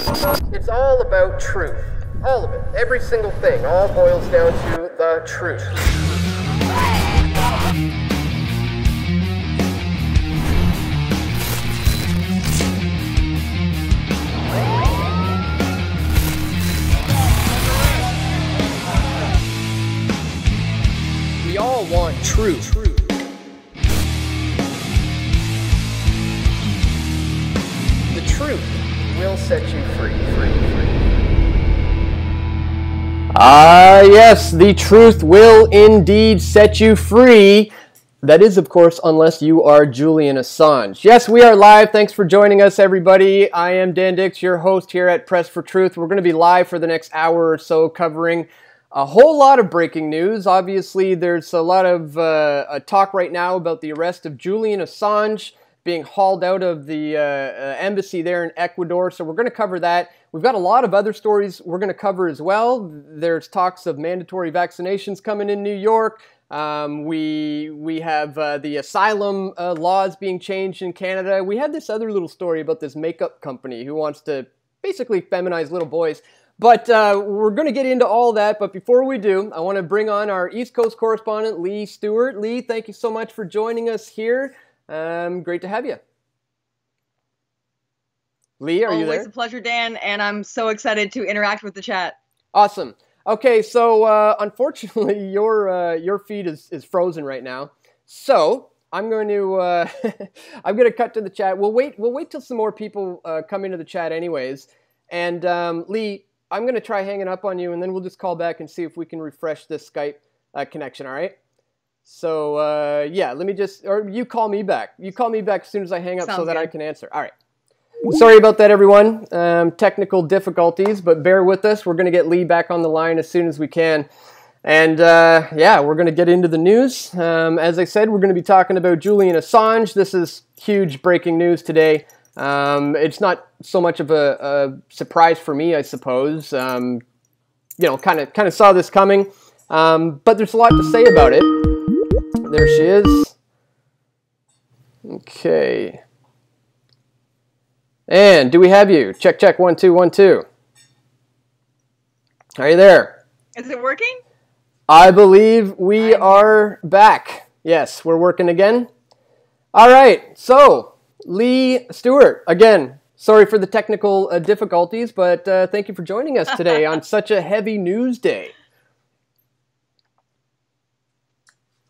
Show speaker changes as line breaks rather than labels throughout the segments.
It's all about truth. All of it. Every single thing. All boils down to the truth. We all want truth. The truth will set you free. Yes, the truth will indeed set you free. That is, of course, unless you are Julian Assange. Yes, we are live. Thanks for joining us, everybody. I am Dan Dix, your host here at Press for Truth. We're going to be live for the next hour or so covering a whole lot of breaking news. Obviously, there's a lot of talk right now about the arrest of Julian Assange being hauled out of the embassy there in Ecuador. So we're going to cover that. We've got a lot of other stories we're going to cover as well. There's talks of mandatory vaccinations coming in New York. We have the asylum laws being changed in Canada. We had this other little story about this makeup company who wants to basically feminize little boys. But we're going to get into all that. But before we do, I want to bring on our East Coast correspondent, Leigh Stewart. Leigh, thank you so much for joining us here. Great to have you. Leigh, are you there?
Always a pleasure, Dan, and I'm so excited to interact with the chat.
Awesome. Okay, so unfortunately, your feed is frozen right now. So I'm going to I'm going to cut to the chat. We'll wait till some more people come into the chat, anyways. And Leigh, I'm going to try hanging up on you, and then we'll just call back and see if we can refresh this Skype connection. All right. So yeah, let me or you call me back. You call me back as soon as I hang up.
Sounds
so that
good.
I can answer. All right. Sorry about that, everyone. Technical difficulties, but bear with us. We're going to get Leigh back on the line as soon as we can. And yeah, we're going to get into the news. As I said, we're going to be talking about Julian Assange. This is huge breaking news today. It's not so much of a surprise for me, I suppose. You know, kind of saw this coming. But there's a lot to say about it. There she is. Okay. And do we have you? Check, check, 1 2 1 2. Are you there?
Is it working?
I believe we are back. Yes, we're working again. All right. So, Leigh Stewart, again, sorry for the technical difficulties, but thank you for joining us today on such a heavy news day.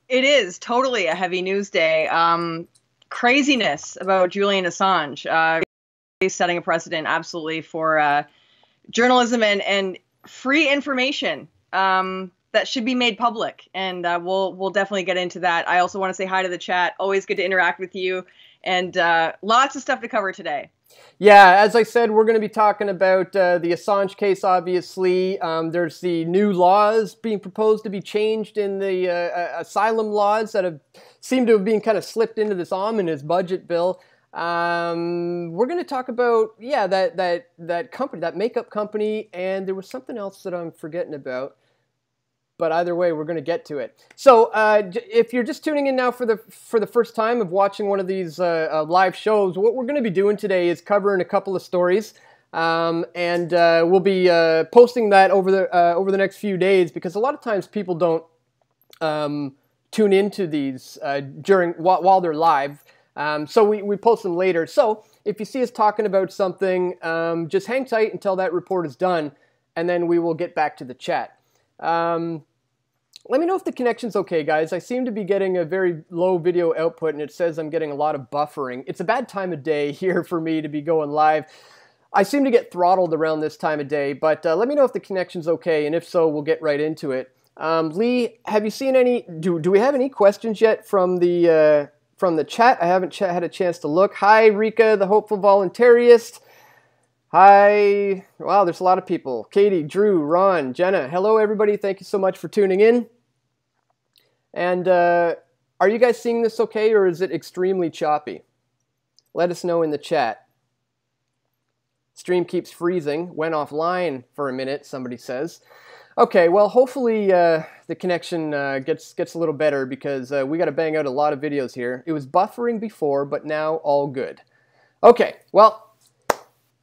It is totally a heavy news day. Craziness about Julian Assange. He's setting a precedent, absolutely, for journalism and free information that should be made public. And we'll definitely get into that. I also want to say hi to the chat. Always good to interact with you. And lots of stuff to cover today.
Yeah, as I said, we're going to be talking about the Assange case, obviously. There's the new laws being proposed to be changed in the asylum laws that seem to have been kind of slipped into this ominous budget bill. We're going to talk about, yeah, that company, that makeup company, and there was something else that I'm forgetting about. But either way, we're going to get to it. So if you're just tuning in now for the first time of watching one of these live shows, what we're going to be doing today is covering a couple of stories, and we'll be posting that over the next few days, because a lot of times people don't tune into these while they're live. So we post them later. So if you see us talking about something, just hang tight until that report is done, and then we will get back to the chat. Let me know if the connection's okay, guys. I seem to be getting a very low video output, and it says I'm getting a lot of buffering. It's a bad time of day here for me to be going live. I seem to get throttled around this time of day, but let me know if the connection's okay, and if so, we'll get right into it. Leigh, have you seen any? Do we have any questions yet from the chat? I haven't had a chance to look. Hi, Rika, the hopeful voluntarist. Hi. Wow, there's a lot of people. Katie, Drew, Ron, Jenna. Hello, everybody. Thank you so much for tuning in. And are you guys seeing this okay, or is it extremely choppy? Let us know in the chat. Stream keeps freezing. Went offline for a minute, somebody says. Okay, well, hopefully the connection gets a little better, because we got to bang out a lot of videos here. It was buffering before, but now all good. Okay, well,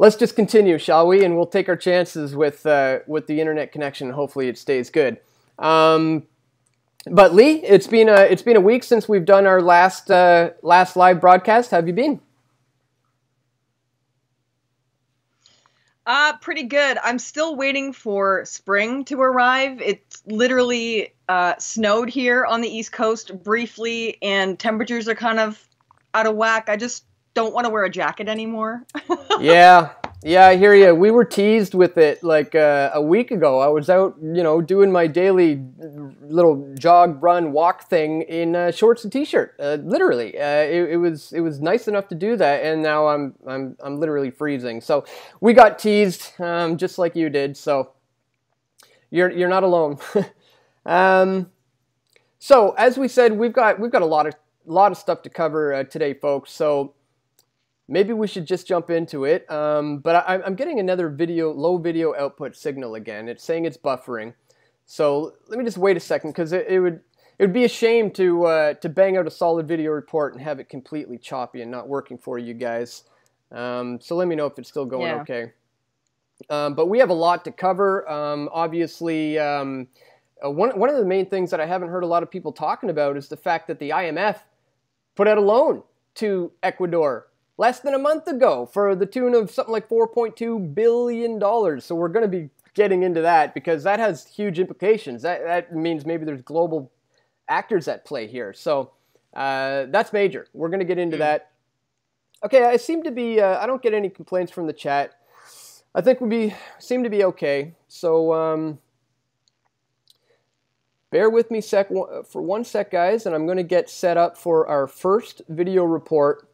let's just continue, shall we? And we'll take our chances with the internet connection. Hopefully, it stays good. But Leigh, it's been a week since we've done our last live broadcast. How have you been?
Pretty good. I'm still waiting for spring to arrive. It's literally snowed here on the East Coast briefly, and temperatures are kind of out of whack. I just don't want to wear a jacket anymore. Yeah, I hear you. We were teased with it like a week ago. I was out, doing my daily little jog, run, walk thing in shorts and t-shirt. Literally, it was nice enough to do that, and now I'm literally freezing. So we got teased, just like you did. So you're not alone. So as we said, we've got a lot of stuff to cover today, folks. So maybe we should just jump into it, but I'm getting another low video output signal again. It's saying it's buffering. So let me just wait a second, because it would be a shame to bang out a solid video report and have it completely choppy and not working for you guys. So let me know if it's still going okay. But we have a lot to cover. Obviously, one of the main things that I haven't heard a lot of people talking about is the fact that the IMF put out a loan to Ecuador less than a month ago for the tune of something like $4.2 billion. So we're going to be getting into that, because that has huge implications. That means maybe there's global actors at play here. So that's major. We're going to get into that. Okay, I seem to be, I don't get any complaints from the chat. I think seem to be okay. So bear with me for one sec, guys, and I'm going to get set up for our first video report.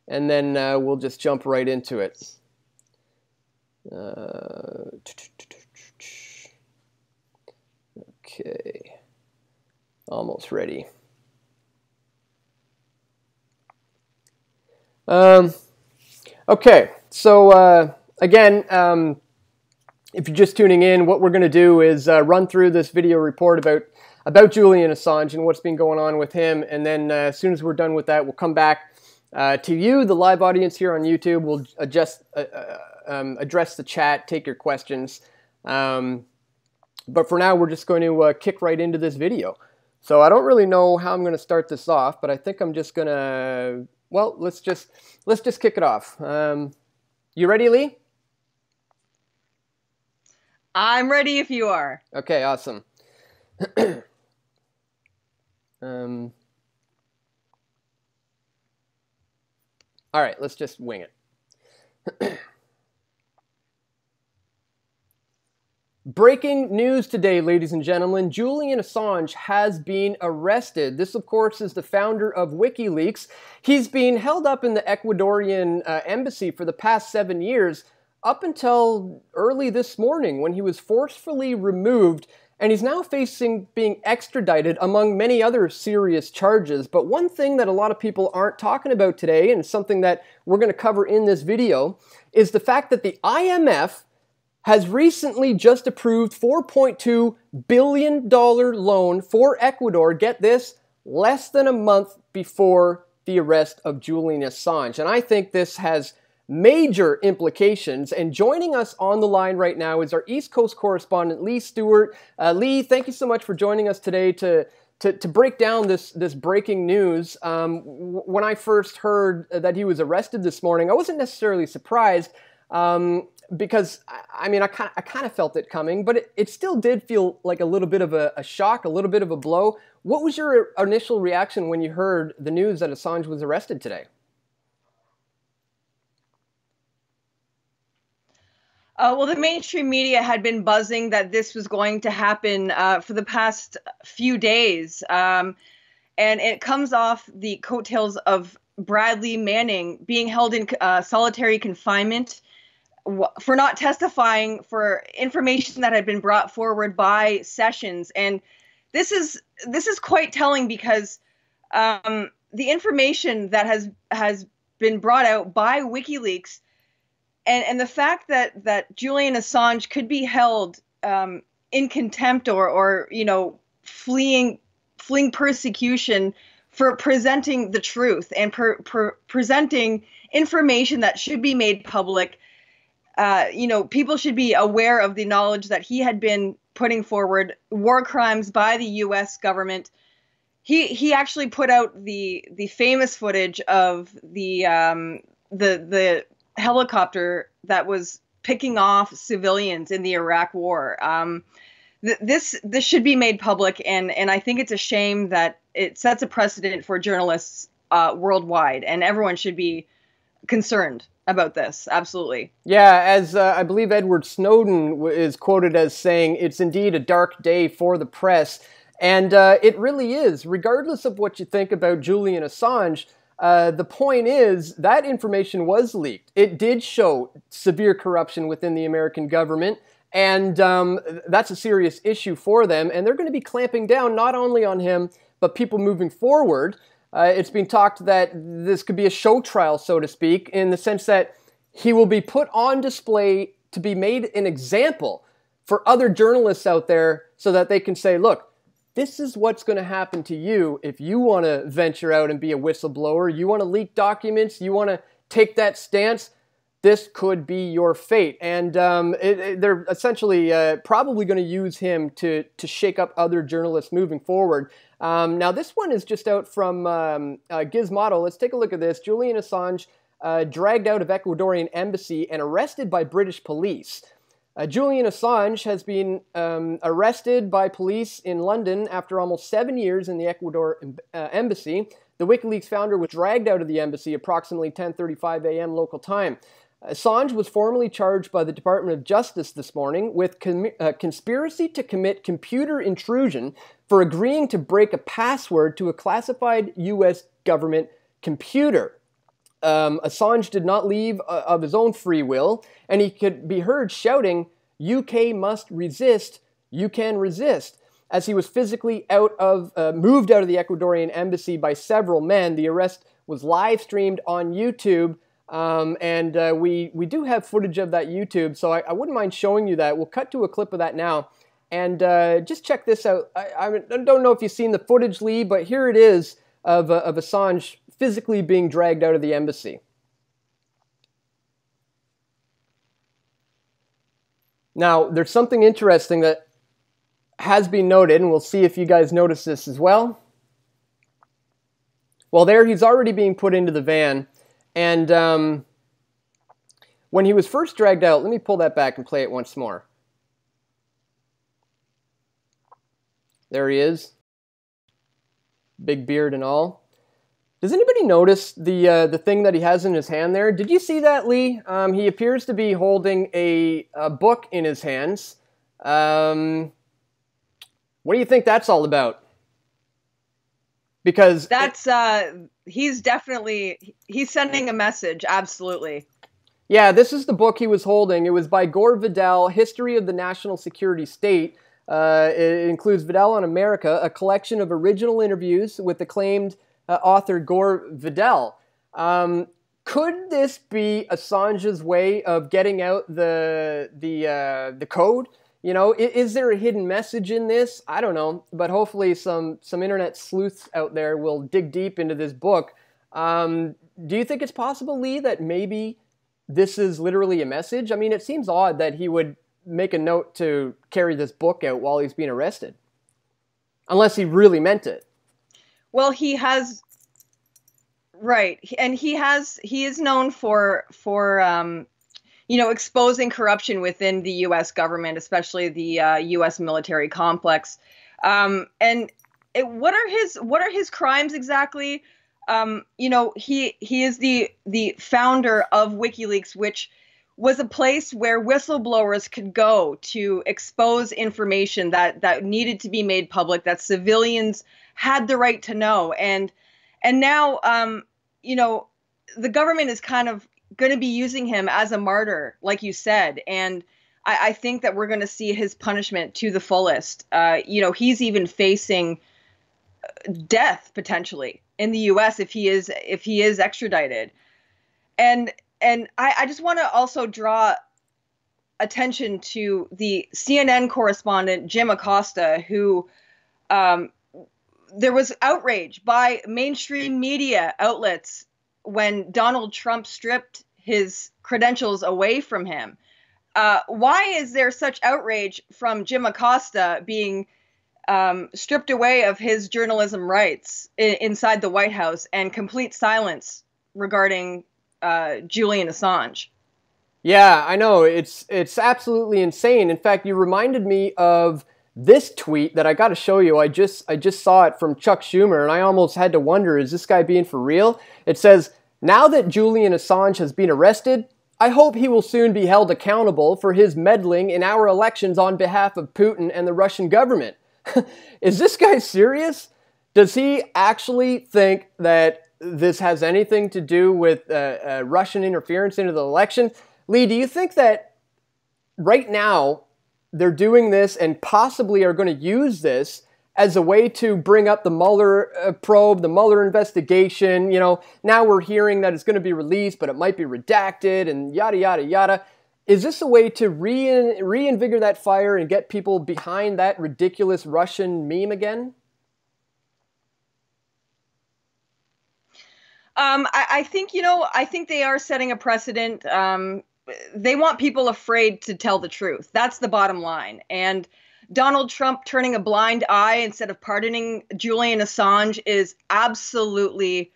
And then we'll just jump right into it. Okay. Almost ready. Okay. So, again, if you're just tuning in, what we're going to do is run through this video report about Julian Assange and what's been going on with him. And then as soon as we're done with that, we'll come back to you, the live audience here on YouTube. We'll address the chat, take your questions. But for now, we're just going to kick right into this video. So I don't really know how I'm going to start this off, but I think I'm just going to, well, let's just kick it off. You ready, Leigh? I'm ready if you are.
Okay, awesome. All right, let's just wing it. Breaking news today, ladies and gentlemen. Julian Assange has been arrested. This, of course, is the founder of WikiLeaks. He's been held up in the Ecuadorian embassy for the past 7 years, up until early this morning when he was forcefully removed. And he's now facing being extradited, among many other serious charges. But one thing that a lot of people aren't talking about today, and something that we're going to cover in this video, is the fact that the IMF has recently just approved $4.2 billion loan for Ecuador, get this, less than a month before the arrest of Julian Assange. And I think this has major implications. And joining us on the line right now is our East Coast correspondent, Leigh Stewart. Leigh, thank you so much for joining us today to break down this breaking news. When I first heard that he was arrested this morning, I wasn't necessarily surprised, because I kind of felt it coming, but it still did feel like a little bit of a shock, a little bit of a blow. What was your initial reaction when you heard the news that Assange was arrested today?
Well, the mainstream media had been buzzing that this was going to happen for the past few days. And it comes off the coattails of Bradley Manning being held in solitary confinement for not testifying for information that had been brought forward by Sessions. And this is quite telling, because the information that has been brought out by WikiLeaks, and the fact that Julian Assange could be held in contempt or fleeing persecution for presenting the truth and presenting information that should be made public, people should be aware of the knowledge that he had been putting forward war crimes by the U.S. government. He actually put out the famous footage of the helicopter that was picking off civilians in the Iraq War. This should be made public, and I think it's a shame that it sets a precedent for journalists worldwide, and everyone should be concerned about this. Absolutely.
Yeah, as I believe Edward Snowden is quoted as saying, it's indeed a dark day for the press. And it really is. Regardless of what you think about Julian Assange, the point is that information was leaked. It did show severe corruption within the American government. And that's a serious issue for them. And they're going to be clamping down not only on him, but people moving forward. It's been talked that this could be a show trial, so to speak, in the sense that he will be put on display to be made an example for other journalists out there so that they can say, look, this is what's going to happen to you if you want to venture out and be a whistleblower. You want to leak documents. You want to take that stance. This could be your fate. And they're essentially probably going to use him to shake up other journalists moving forward. Now, this one is just out from Gizmodo. Let's take a look at this. Julian Assange dragged out of Ecuadorian embassy and arrested by British police. Julian Assange has been arrested by police in London after almost 7 years in the Ecuador embassy. The WikiLeaks founder was dragged out of the embassy approximately 10:35 a.m. local time. Assange was formally charged by the Department of Justice this morning with conspiracy to commit computer intrusion for agreeing to break a password to a classified U.S. government computer. Assange did not leave of his own free will, and he could be heard shouting, "UK must resist, you can resist," as he was physically moved out of the Ecuadorian embassy by several men. The arrest was live streamed on YouTube. And we do have footage of that YouTube, so I wouldn't mind showing you that. We'll cut to a clip of that now, and just check this out. I don't know if you've seen the footage, Leigh, but here it is of Assange physically being dragged out of the embassy. Now, there's something interesting that has been noted, and we'll see if you guys notice this as well. Well, there he's already being put into the van. And when he was first dragged out, let me pull that back and play it once more. There he is. Big beard and all. Does anybody notice the thing that he has in his hand there? Did you see that, Leigh? He appears to be holding a book in his hands. What do you think that's all about? Because
that's he's sending a message. Absolutely.
Yeah, this is the book he was holding. It was by Gore Vidal, History of the National Security State. It includes Vidal on America, a collection of original interviews with acclaimed author Gore Vidal. Could this be Assange's way of getting out the code? You know, is there a hidden message in this? I don't know, but hopefully some internet sleuths out there will dig deep into this book. Do you think it's possible, Leigh, that maybe this is literally a message? I mean, it seems odd that he would make a note to carry this book out while he's being arrested, unless he really meant it.
Well, he has, right, and he is known for exposing corruption within the U.S. government, especially the U.S. military complex. What are his crimes exactly? He is the founder of WikiLeaks, which was a place where whistleblowers could go to expose information that needed to be made public, that civilians had the right to know. And now, the government is kind of going to be using him as a martyr, like you said. And I think that we're going to see his punishment to the fullest. He's even facing death potentially in the U.S. if he is extradited. And I just want to also draw attention to the CNN correspondent, Jim Acosta, who there was outrage by mainstream media outlets when Donald Trump stripped his credentials away from him. why is there such outrage from Jim Acosta being stripped away of his journalism rights inside the White House and complete silence regarding Julian Assange?
Yeah, I know. It's absolutely insane. In fact, you reminded me of this tweet that I got to show you. I just saw it from Chuck Schumer, and I almost had to wonder, is this guy being for real? It says, "Now that Julian Assange has been arrested, I hope he will soon be held accountable for his meddling in our elections on behalf of Putin and the Russian government." Is this guy serious? Does he actually think that this has anything to do with Russian interference into the election? Leigh, do you think that right now they're doing this and possibly are going to use this as a way to bring up the Mueller probe, the Mueller investigation? You know, now we're hearing that it's going to be released, but it might be redacted and yada, yada, yada. Is this a way to reinvigorate that fire and get people behind that ridiculous Russian meme again?
I think, I think they are setting a precedent. They want people afraid to tell the truth. That's the bottom line. And Donald Trump turning a blind eye instead of pardoning Julian Assange is absolutely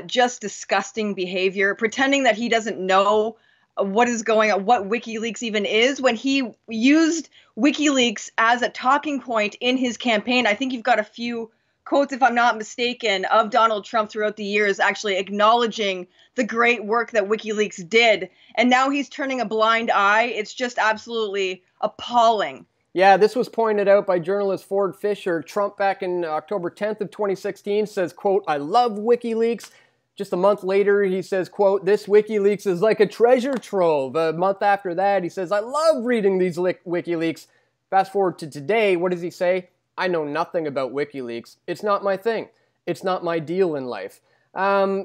just disgusting behavior. Pretending that he doesn't know what is going on, what WikiLeaks even is, when he used WikiLeaks as a talking point in his campaign. I think you've got a few quotes, if I'm not mistaken, of Donald Trump throughout the years actually acknowledging the great work that WikiLeaks did. And now he's turning a blind eye. It's just absolutely appalling.
Yeah, this was pointed out by journalist Ford Fisher. Trump back in October 10th of 2016 says, quote, "I love WikiLeaks." Just a month later, he says, quote, "This WikiLeaks is like a treasure trove." A month after that, he says, "I love reading these WikiLeaks." Fast forward to today, what does he say? "I know nothing about WikiLeaks. It's not my thing. It's not my deal in life."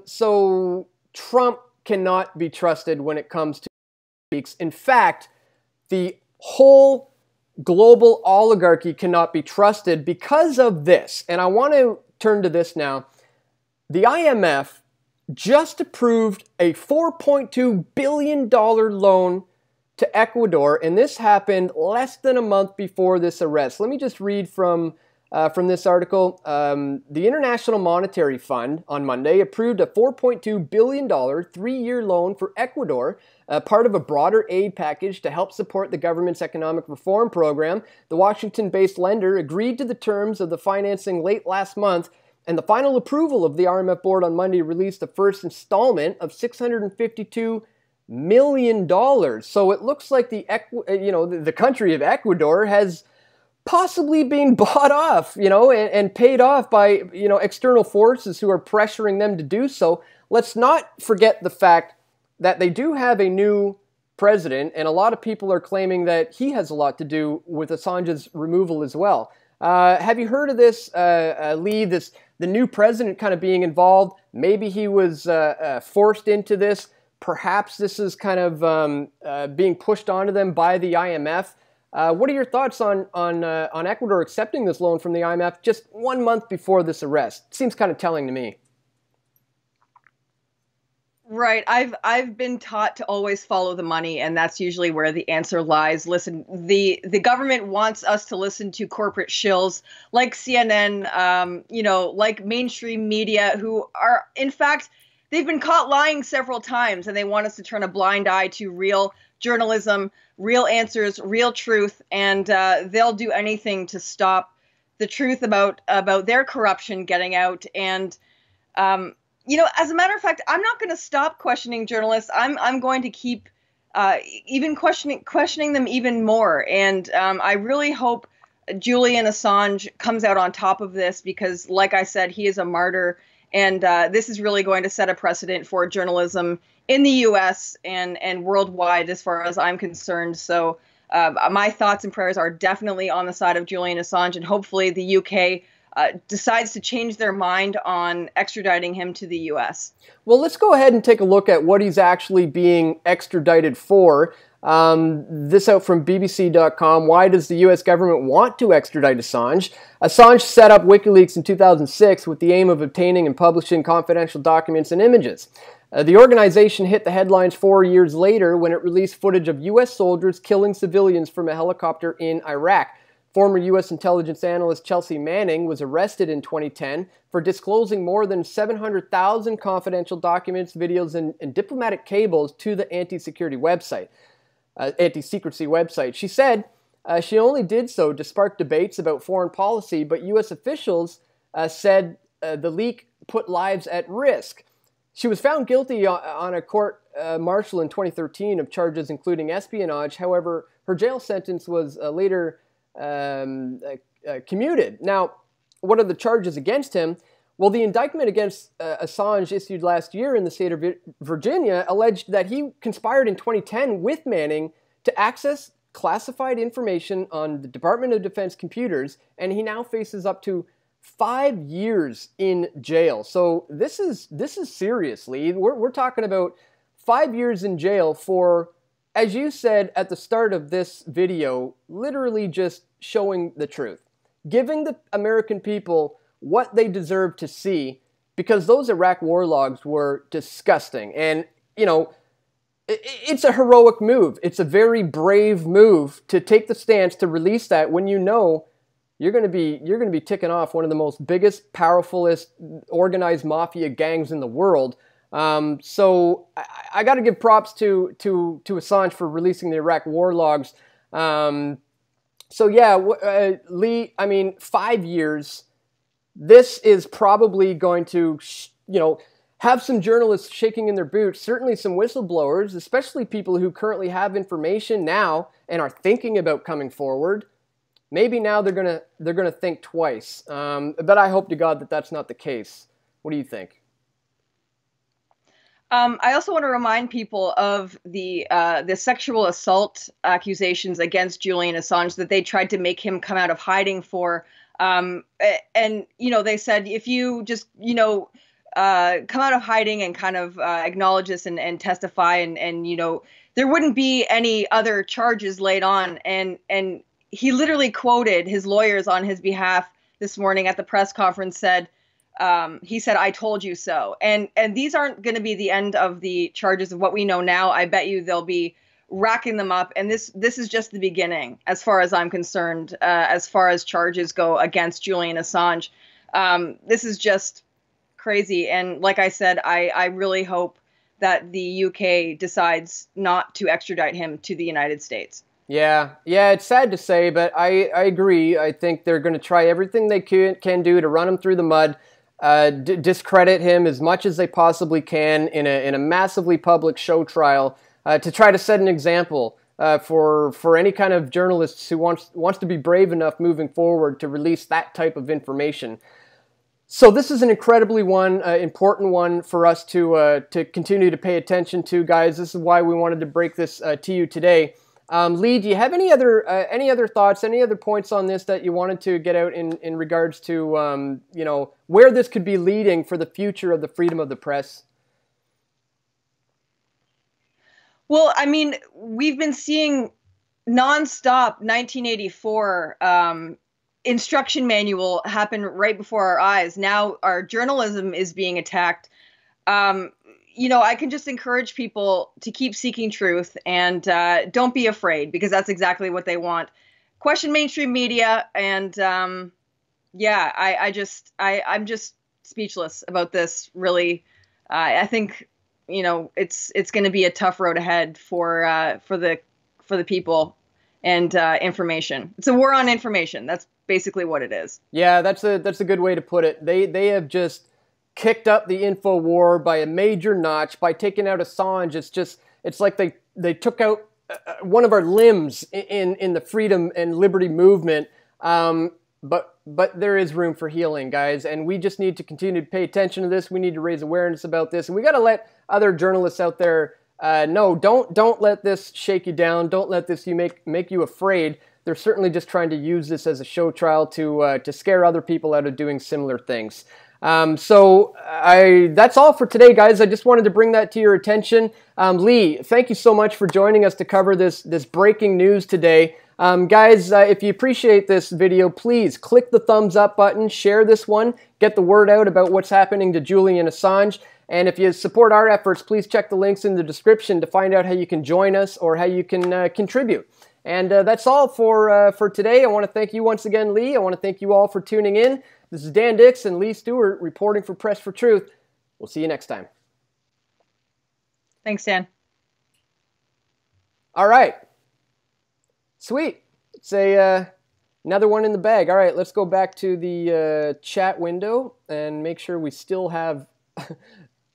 So Trump cannot be trusted when it comes to WikiLeaks. In fact, the whole global oligarchy cannot be trusted because of this. And I want to turn to this now. The IMF just approved a $4.2 billion loan to Ecuador, and this happened less than a month before this arrest. Let me just read from this article. The International Monetary Fund on Monday approved a $4.2 billion three-year loan for Ecuador, part of a broader aid package to help support the government's economic reform program. The Washington-based lender agreed to the terms of the financing late last month, and the final approval of the IMF board on Monday released the first installment of $652 million. So it looks like the country of Ecuador has possibly been bought off, and paid off by, external forces who are pressuring them to do so. Let's not forget the fact that they do have a new president, and a lot of people are claiming that he has a lot to do with Assange's removal as well. Have you heard of this, Leigh, the new president kind of being involved? Maybe he was forced into this. Perhaps this is kind of being pushed onto them by the IMF. What are your thoughts on Ecuador accepting this loan from the IMF just 1 month before this arrest? Seems kind of telling to me.
Right. I've been taught to always follow the money, and that's usually where the answer lies. Listen, the government wants us to listen to corporate shills like CNN, like mainstream media, who are, in fact, they've been caught lying several times, and they want us to turn a blind eye to real journalism, real answers, real truth, and they'll do anything to stop the truth about their corruption getting out. And as a matter of fact, I'm not going to stop questioning journalists. I'm going to keep even questioning them even more. And I really hope Julian Assange comes out on top of this because, like I said, he is a martyr. And this is really going to set a precedent for journalism in the U.S. and worldwide, as far as I'm concerned. So my thoughts and prayers are definitely on the side of Julian Assange, and hopefully the UK decides to change their mind on extraditing him to the U.S.
Well, let's go ahead and take a look at what he's actually being extradited for. This out from BBC.com. Why does the U.S. government want to extradite Assange? Assange set up WikiLeaks in 2006 with the aim of obtaining and publishing confidential documents and images. The organization hit the headlines 4 years later when it released footage of U.S. soldiers killing civilians from a helicopter in Iraq. Former U.S. intelligence analyst Chelsea Manning was arrested in 2010 for disclosing more than 700,000 confidential documents, videos, and diplomatic cables to the anti-secrecy website. She said she only did so to spark debates about foreign policy, but U.S. officials said the leak put lives at risk. She was found guilty on a court martial in 2013 of charges including espionage. However, her jail sentence was later commuted. Now, what are the charges against him? Well, the indictment against Assange issued last year in the state of Virginia alleged that he conspired in 2010 with Manning to access classified information on the Department of Defense computers, and he now faces up to 5 years in jail. So this is serious, Leigh. We're talking about 5 years in jail for, as you said at the start of this video, literally just showing the truth, giving the American people what they deserve to see, because those Iraq war logs were disgusting. And, you know, it's a heroic move. It's a very brave move to take the stance to release that when you know you're going to be ticking off one of the most biggest, powerfulest, organized mafia gangs in the world. So I got to give props to Assange for releasing the Iraq war logs. So yeah, Leigh, I mean, 5 years. This is probably going to, have some journalists shaking in their boots, certainly some whistleblowers, especially people who currently have information now and are thinking about coming forward. Maybe now they're gonna think twice. But I hope to God that that's not the case. What do you think?
I also want to remind people of the sexual assault accusations against Julian Assange that they tried to make him come out of hiding for. And they said, if you just, come out of hiding and kind of acknowledge this and testify and there wouldn't be any other charges laid on. And he literally quoted his lawyers on his behalf this morning at the press conference, he said, "I told you so." And these aren't going to be the end of the charges of what we know now. I bet you they'll be racking them up. And this is just the beginning, as far as I'm concerned, as far as charges go against Julian Assange. This is just crazy. And like I said, I really hope that the UK decides not to extradite him to the United States.
Yeah, it's sad to say, but I agree. I think they're going to try everything they can do to run him through the mud, discredit him as much as they possibly can in a massively public show trial, to try to set an example for any kind of journalists who wants to be brave enough moving forward to release that type of information. So this is an incredibly important one for us to continue to pay attention to, guys. This is why we wanted to break this to you today. Leigh, do you have any other thoughts, any other points on this that you wanted to get out in regards to where this could be leading for the future of the freedom of the press?
Well, I mean, we've been seeing nonstop 1984 instruction manual happen right before our eyes. Now our journalism is being attacked. I can just encourage people to keep seeking truth and don't be afraid, because that's exactly what they want. Question mainstream media, and I'm just speechless about this. Really, I think it's going to be a tough road ahead for the people and information. It's a war on information. That's basically what it is.
Yeah, that's a good way to put it. They have just kicked up the info war by a major notch by taking out Assange. It's like they took out one of our limbs in the freedom and liberty movement. But there is room for healing, guys, and we just need to continue to pay attention to this. We need to raise awareness about this, and we got to let other journalists out there know. Don't let this shake you down. Don't let this make you afraid. They're certainly just trying to use this as a show trial to scare other people out of doing similar things. That's all for today, guys. I just wanted to bring that to your attention. Leigh, thank you so much for joining us to cover this breaking news today. Guys, if you appreciate this video, please click the thumbs up button, share this one, get the word out about what's happening to Julian Assange. And if you support our efforts, please check the links in the description to find out how you can join us or how you can contribute. And that's all for today. I want to thank you once again, Leigh. I want to thank you all for tuning in. This is Dan Dix and Leigh Stewart reporting for Press for Truth. We'll see you next time.
Thanks, Dan.
All right. Sweet. It's another one in the bag. All right, let's go back to the chat window and make sure we still have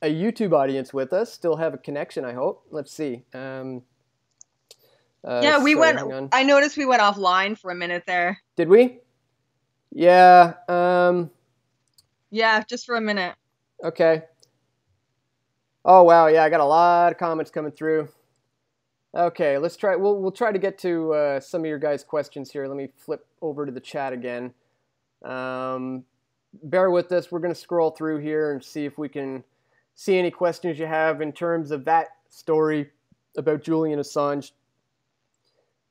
a YouTube audience with us. Still have a connection, I hope. Let's see.
Yeah, we went. I noticed we went offline for a minute there.
Did we? Yeah.
Yeah, just for a minute.
Okay. Oh wow, yeah, I got a lot of comments coming through. Okay, let's try. We'll try to get to some of your guys' questions here. Let me flip over to the chat again. Bear with us. We're going to scroll through here and see if we can see any questions you have in terms of that story about Julian Assange.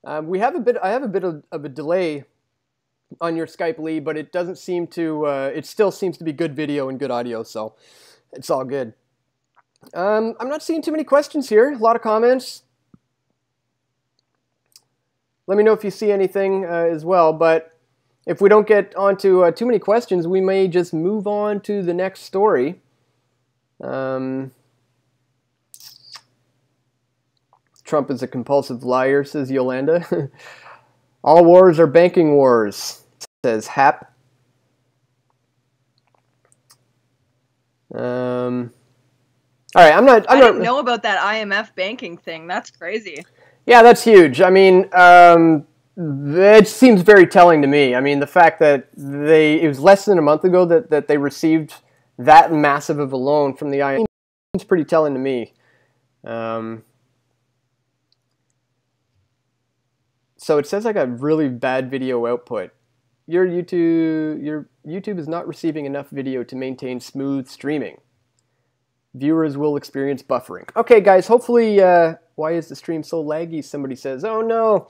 I have a bit of a delay on your Skype, Leigh, but it doesn't seem to. It still seems to be good video and good audio, so it's all good. I'm not seeing too many questions here. A lot of comments. Let me know if you see anything as well. But if we don't get onto too many questions, we may just move on to the next story. Trump is a compulsive liar, says Yolanda. All wars are banking wars, says Hap. All right, I
didn't know about that IMF banking thing. That's crazy.
Yeah, that's huge. I mean, it seems very telling to me. I mean, the fact that it was less than a month ago that they received that massive of a loan from the IMF seems pretty telling to me. So it says I got really bad video output. Your YouTube is not receiving enough video to maintain smooth streaming. Viewers will experience buffering. Okay, guys, hopefully, why is the stream so laggy? Somebody says, oh no.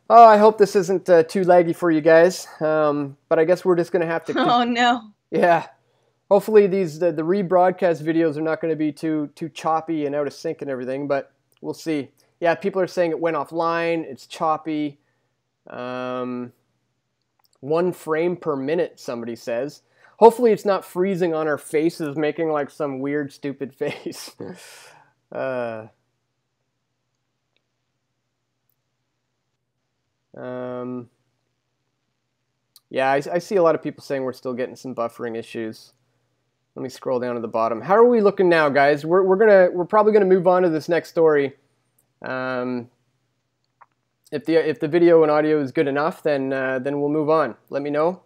Oh, I hope this isn't too laggy for you guys. But I guess we're just going to have to...
Oh no.
Yeah. Hopefully the rebroadcast videos are not going to be too choppy and out of sync and everything, but we'll see. Yeah, people are saying it went offline. It's choppy. 1 frame per minute, somebody says. Hopefully it's not freezing on our faces, making like some weird, stupid face. Yeah, I see a lot of people saying we're still getting some buffering issues. Let me scroll down to the bottom. How are we looking now, guys? We're probably gonna move on to this next story. If the video and audio is good enough, then we'll move on. Let me know.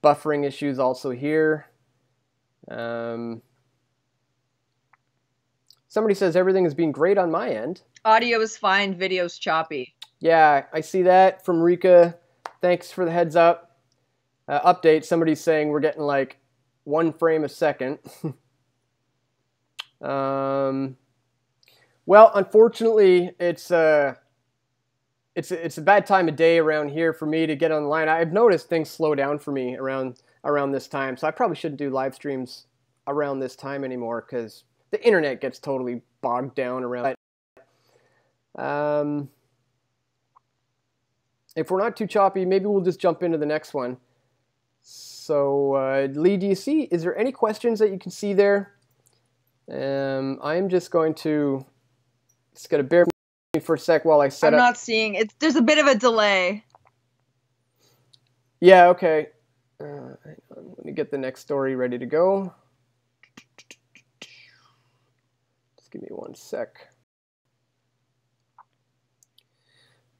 Buffering issues also here. Somebody says everything has been great on my end.
Audio is fine, video's choppy.
Yeah, I see that from Rika. Thanks for the heads up. Update, somebody's saying we're getting like 1 frame a second. Well, unfortunately, it's a bad time of day around here for me to get online. I've noticed things slow down for me around this time, so I probably shouldn't do live streams around this time anymore because the internet gets totally bogged down around it. If we're not too choppy, maybe we'll just jump into the next one. So, Leigh, is there any questions that you can see there? I'm just going to bear with me for a sec while I set up.
I'm not seeing it. There's a bit of a delay.
Yeah, okay. Hang on. Let me get the next story ready to go. Just give me 1 sec.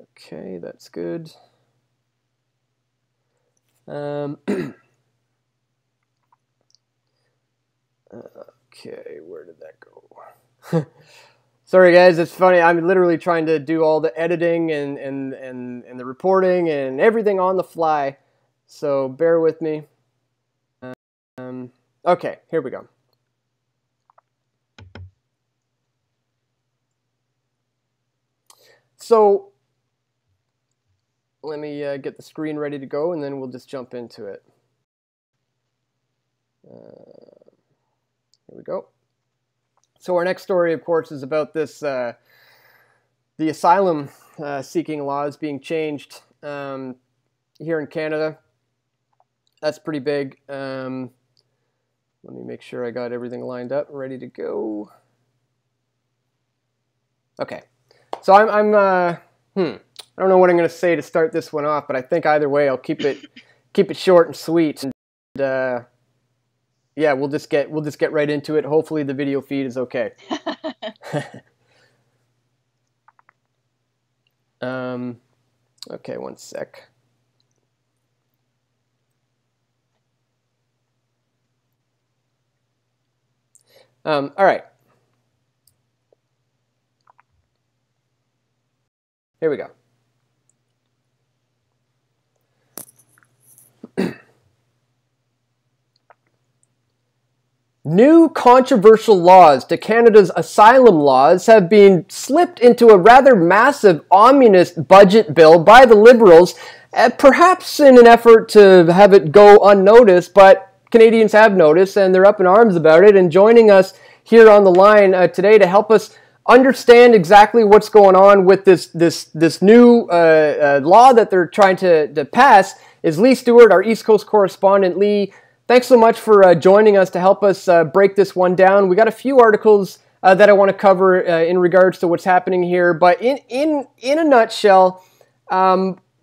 Okay, that's good. Okay, where did that go? Sorry guys, it's funny. I'm literally trying to do all the editing and the reporting and everything on the fly. So bear with me. Okay, here we go. So let me get the screen ready to go, and then we'll just jump into it. Here we go. So our next story, of course, is about this, the asylum seeking laws being changed here in Canada. That's pretty big. Let me make sure I got everything lined up, ready to go. Okay. So I don't know what I'm going to say to start this one off, but I think either way I'll keep it short and sweet. And yeah, we'll just get right into it. Hopefully the video feed is okay. Okay, one sec. All right. Here we go. New controversial laws to Canada's asylum laws have been slipped into a rather massive omnibus budget bill by the Liberals, perhaps in an effort to have it go unnoticed, but Canadians have noticed and they're up in arms about it. And joining us here on the line today to help us understand exactly what's going on with this new law that they're trying to pass is Leigh Stewart, our East Coast correspondent. Leigh, thanks so much for joining us to help us break this one down. We got a few articles that I want to cover in regards to what's happening here, but in a nutshell,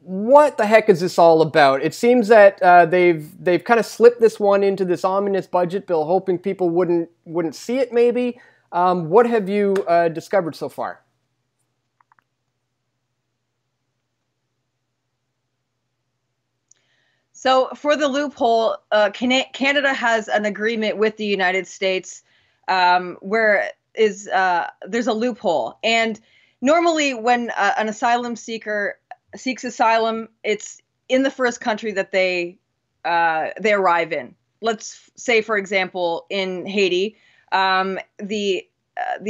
what the heck is this all about? It seems that they've kind of slipped this one into this omnibus budget bill, hoping people wouldn't see it. Maybe. What have you discovered so far?
So for the loophole, Canada has an agreement with the United States where there's a loophole. And normally when an asylum seeker seeks asylum, it's in the first country that they arrive in. Let's say, for example, in Haiti, the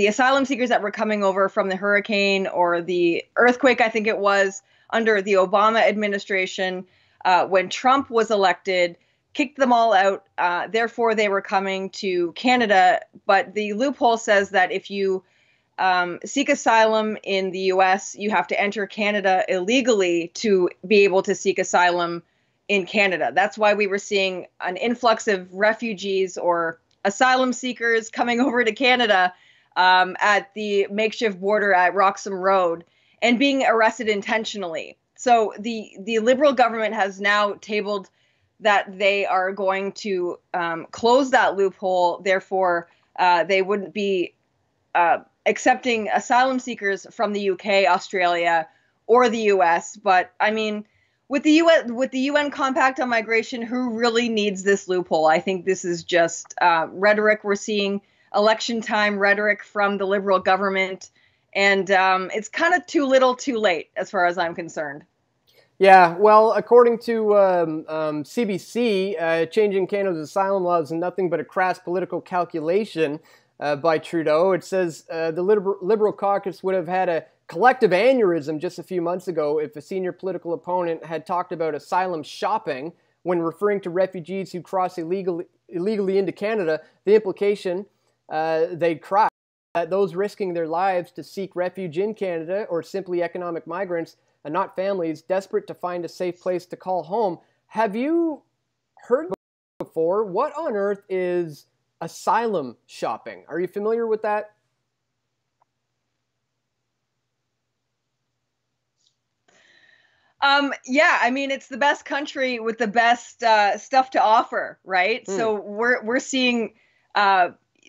asylum seekers that were coming over from the hurricane or the earthquake, I think it was, under the Obama administration, when Trump was elected, kicked them all out. Therefore, they were coming to Canada. But the loophole says that if you seek asylum in the U.S., you have to enter Canada illegally to be able to seek asylum in Canada. That's why we were seeing an influx of refugees or asylum seekers coming over to Canada at the makeshift border at Roxham Road and being arrested intentionally. So the Liberal government has now tabled that they are going to close that loophole. Therefore, they wouldn't be accepting asylum seekers from the UK, Australia, or the US. But I mean, with the UN Compact on Migration, who really needs this loophole? I think this is just rhetoric. We're seeing election time rhetoric from the Liberal government. And it's kind of too little too late, as far as I'm concerned.
Yeah, well, according to CBC, changing Canada's asylum laws is nothing but a crass political calculation by Trudeau. It says the Liberal caucus would have had a collective aneurysm just a few months ago if a senior political opponent had talked about asylum shopping when referring to refugees who cross illegally into Canada. The implication they'd cry that those risking their lives to seek refuge in Canada or simply economic migrants and not families desperate to find a safe place to call home. Have you heard before? What on earth is asylum shopping? Are you familiar with that?
Yeah, I mean, it's the best country with the best stuff to offer, right? So we're seeing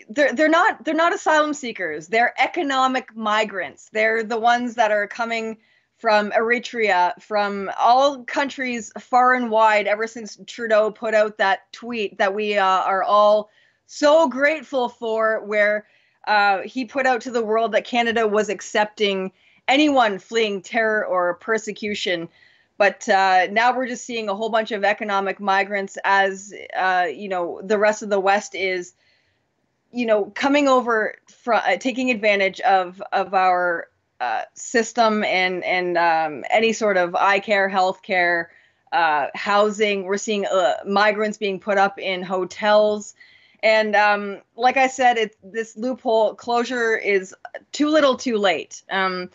they're not asylum seekers. They're economic migrants. They're the ones that are coming from Eritrea, from all countries far and wide, ever since Trudeau put out that tweet that we are all so grateful for, where he put out to the world that Canada was accepting anyone fleeing terror or persecution. But now we're just seeing a whole bunch of economic migrants as, the rest of the West is, coming over from taking advantage of our system and any sort of eye care, health care, housing. We're seeing migrants being put up in hotels. And like I said, this loophole closure is too little too late. And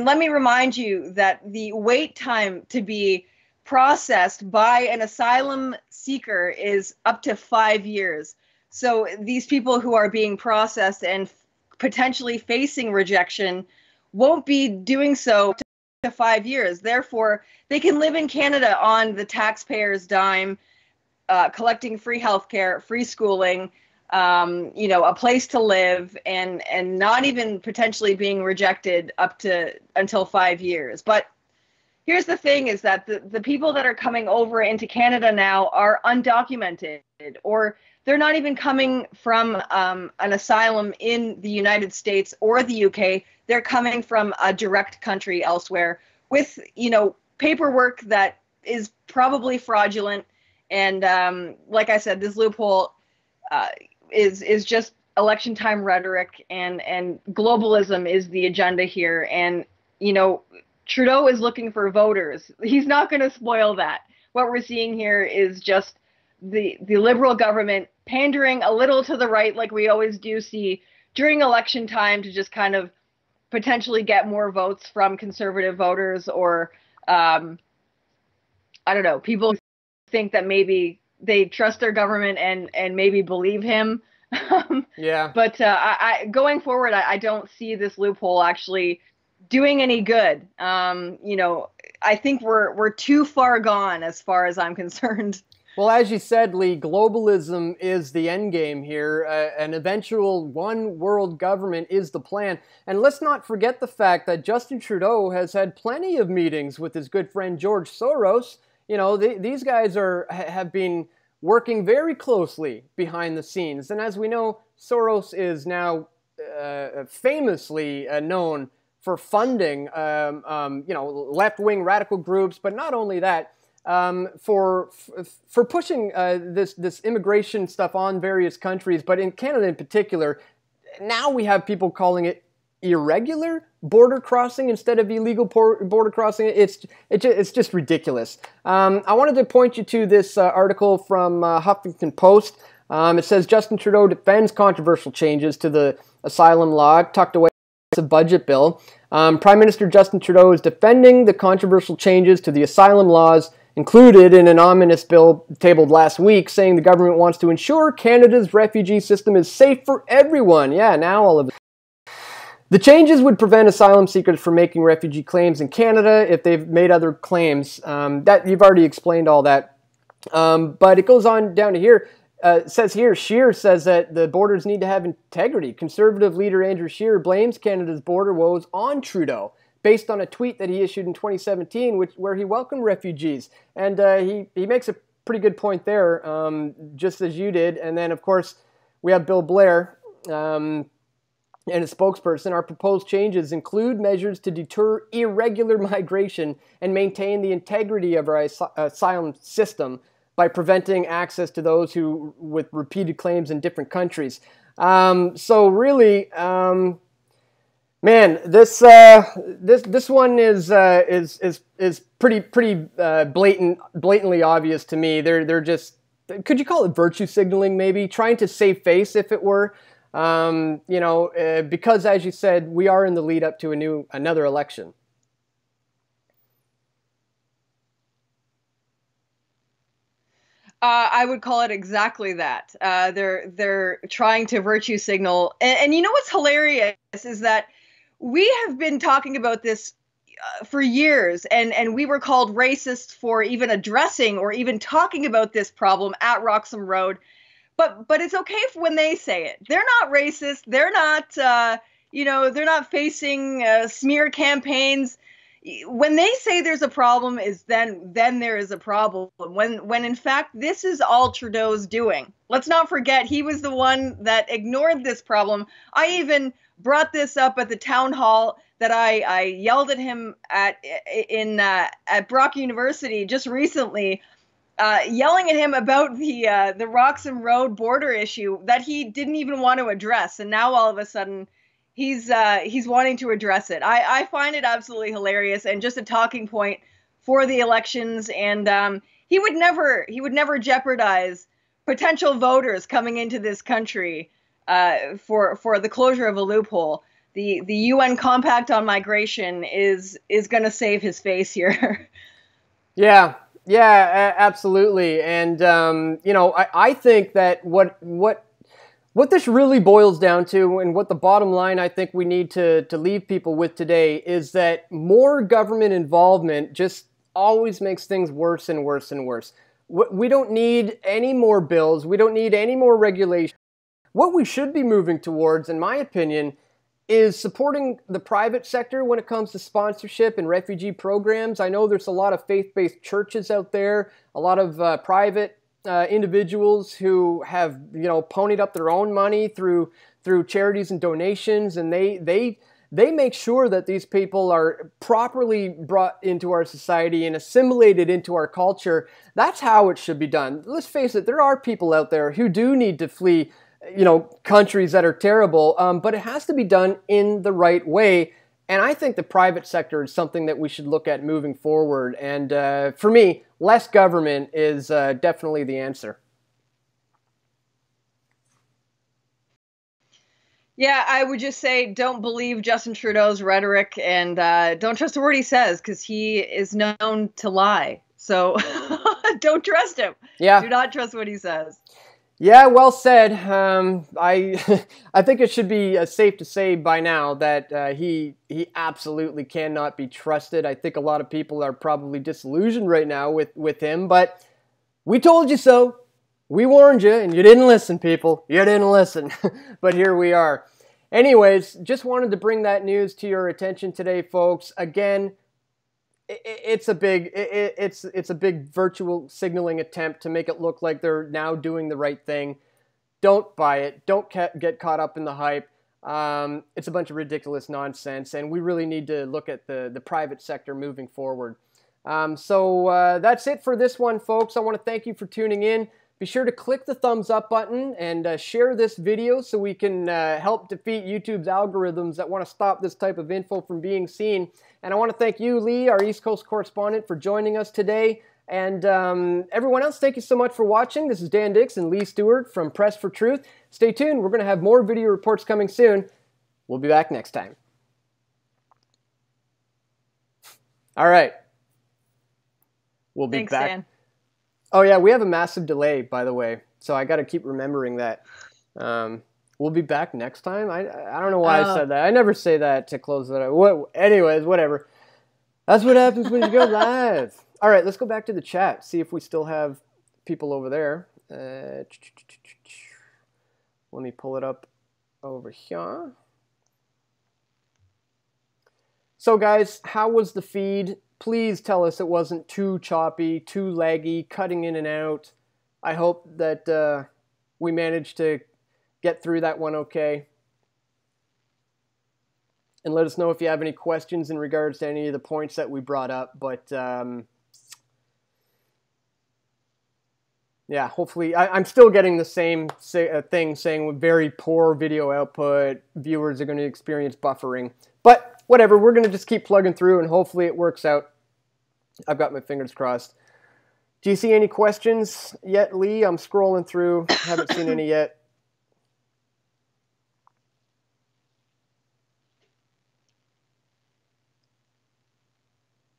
let me remind you that the wait time to be processed by an asylum seeker is up to 5 years. So these people who are being processed and potentially facing rejection won't be doing so to 5 years. Therefore, they can live in Canada on the taxpayer's dime, collecting free healthcare, free schooling, a place to live, and not even potentially being rejected until 5 years. But here's the thing, is that the people that are coming over into Canada now are undocumented, or they're not even coming from an asylum in the United States or the UK. They're coming from a direct country elsewhere with, paperwork that is probably fraudulent. And like I said, this loophole is just election time rhetoric, and globalism is the agenda here. And, Trudeau is looking for voters. He's not going to spoil that. What we're seeing here is just the Liberal government pandering a little to the right, like we always do see during election time, to just kind of potentially get more votes from conservative voters, or I don't know, people think that maybe they trust their government and maybe believe him.
Yeah.
But I going forward, I don't see this loophole actually doing any good. I think we're too far gone as far as I'm concerned.
Well, as you said, Leigh, globalism is the end game here. An eventual one world government is the plan. And let's not forget the fact that Justin Trudeau has had plenty of meetings with his good friend George Soros. These guys have been working very closely behind the scenes. And as we know, Soros is now famously known for funding, left-wing radical groups, but not only that, for pushing this immigration stuff on various countries, but in Canada in particular. Now we have people calling it irregular border crossing instead of illegal border crossing. It's just ridiculous. I wanted to point you to this article from Huffington Post. It says Justin Trudeau defends controversial changes to the asylum law tucked away in the budget bill. Prime Minister Justin Trudeau is defending the controversial changes to the asylum laws included in an ominous bill tabled last week, saying the government wants to ensure Canada's refugee system is safe for everyone. Yeah, now all of it. The changes would prevent asylum seekers from making refugee claims in Canada if they've made other claims. That you've already explained all that. But it goes on down to here. It says here, Scheer says that the borders need to have integrity. Conservative leader Andrew Scheer blames Canada's border woes on Trudeau, based on a tweet that he issued in 2017, where he welcomed refugees. And he makes a pretty good point there, just as you did. And then, of course, we have Bill Blair and a spokesperson. Our proposed changes include measures to deter irregular migration and maintain the integrity of our asylum system by preventing access to those who with repeated claims in different countries. So really, man, this one is pretty blatantly obvious to me. They're just, could you call it virtue signaling, maybe trying to save face, if it were, because as you said, we are in the lead up to another election.
I would call it exactly that. They're trying to virtue signal, and you know what's hilarious is that we have been talking about this for years, and we were called racist for even addressing or even talking about this problem at Roxham Road. But it's okay when they say it. They're not racist. They're not they're not facing smear campaigns. when they say there's a problem, is then there is a problem. When in fact this is all Trudeau's doing. Let's not forget he was the one that ignored this problem. I even brought this up at the town hall that I yelled at him at Brock University just recently, yelling at him about the Roxham Road border issue that he didn't even want to address, and now all of a sudden he's wanting to address it. I find it absolutely hilarious and just a talking point for the elections. And he would never jeopardize potential voters coming into this country for the closure of a loophole. The UN Compact on Migration is going to save his face here.
Yeah, absolutely. And I think that what this really boils down to, and what the bottom line I think we need to leave people with today, is that more government involvement just always makes things worse and worse and worse. We don't need any more bills. We don't need any more regulation. What we should be moving towards, in my opinion, is supporting the private sector when it comes to sponsorship and refugee programs. I know there's a lot of faith-based churches out there, a lot of private individuals who have, ponied up their own money through charities and donations, and they make sure that these people are properly brought into our society and assimilated into our culture. That's how it should be done. Let's face it, there are people out there who do need to flee, countries that are terrible, but it has to be done in the right way. And I think the private sector is something that we should look at moving forward. And for me, less government is definitely the answer.
Yeah, I would just say don't believe Justin Trudeau's rhetoric, and don't trust a word he says, because he is known to lie. So don't trust him.
Yeah.
Do not trust what he says.
Yeah, well said. I think it should be safe to say by now that he absolutely cannot be trusted. I think a lot of people are probably disillusioned right now with him, but we told you so. We warned you, and you didn't listen, people. You didn't listen. But here we are. Anyways, just wanted to bring that news to your attention today, folks. Again, it's a big virtual signaling attempt to make it look like they're now doing the right thing. Don't buy it. Don't get caught up in the hype. It's a bunch of ridiculous nonsense, and we really need to look at the private sector moving forward. So that's it for this one, folks. I want to thank you for tuning in. Be sure to click the thumbs up button and share this video so we can help defeat YouTube's algorithms that want to stop this type of info from being seen. And I want to thank you, Leigh, our East Coast correspondent, for joining us today. And everyone else, thank you so much for watching. This is Dan Dix and Leigh Stewart from Press for Truth. Stay tuned. We're going to have more video reports coming soon. We'll be back next time. All right. We'll be
Thanks,
back.
Dan.
Oh, yeah, we have a massive delay, by the way, so I got to keep remembering that. We'll be back next time. I don't know why I said that. I never say that to close it out. Anyways, whatever. That's what happens when you go live. All right, let's go back to the chat, see if we still have people over there. Let me pull it up over here. So, guys, how was the feed? Please tell us it wasn't too choppy, too laggy, cutting in and out. I hope that we managed to get through that one okay. And let us know if you have any questions in regards to any of the points that we brought up. But, yeah, hopefully, I'm still getting the same thing saying with very poor video output, viewers are going to experience buffering. But whatever, we're going to just keep plugging through and hopefully it works out. I've got my fingers crossed. Do you see any questions yet, Leigh? I'm scrolling through. Haven't seen any yet.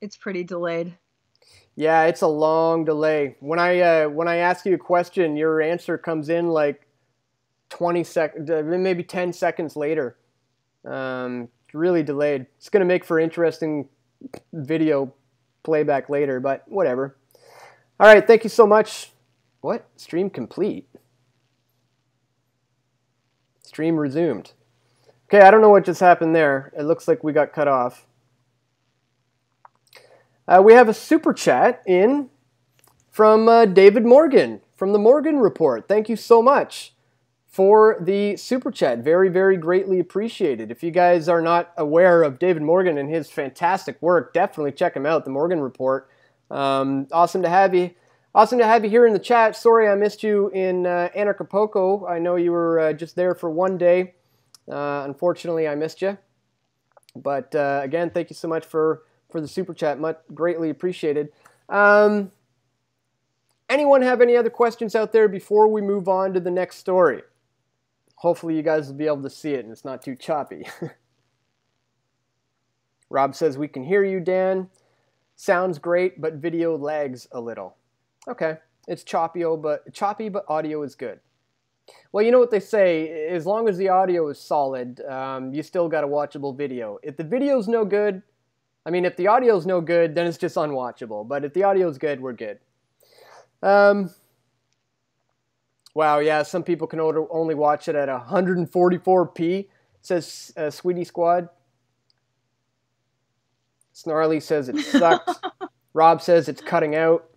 It's pretty delayed.
Yeah, it's a long delay. When I ask you a question, your answer comes in like 20 seconds, maybe 10 seconds later. Really delayed. It's going to make for interesting video playback later, but whatever. All right, thank you so much. What? Stream complete. Stream resumed. Okay, I don't know what just happened there. It looks like we got cut off. We have a super chat in from David Morgan from the Morgan Report. Thank you so much for the super chat. Very, very greatly appreciated. If you guys are not aware of David Morgan and his fantastic work, definitely check him out, the Morgan Report. Awesome to have you. Awesome to have you here in the chat. Sorry I missed you in Anarchapulco. I know you were just there for one day. Unfortunately, I missed you. But again, thank you so much for the super chat. Much greatly appreciated. Anyone have any other questions out there before we move on to the next story? Hopefully you guys will be able to see it and it's not too choppy. Rob says, we can hear you, Dan. Sounds great, but video lags a little. Okay, it's choppy, but audio is good. Well, you know what they say, as long as the audio is solid, you still got a watchable video. If the video's no good, if the audio's no good, then it's just unwatchable. But if the audio's good, we're good. Wow, yeah, some people can only watch it at 144p, says Sweetie Squad. Snarly says it sucks. Rob says it's cutting out.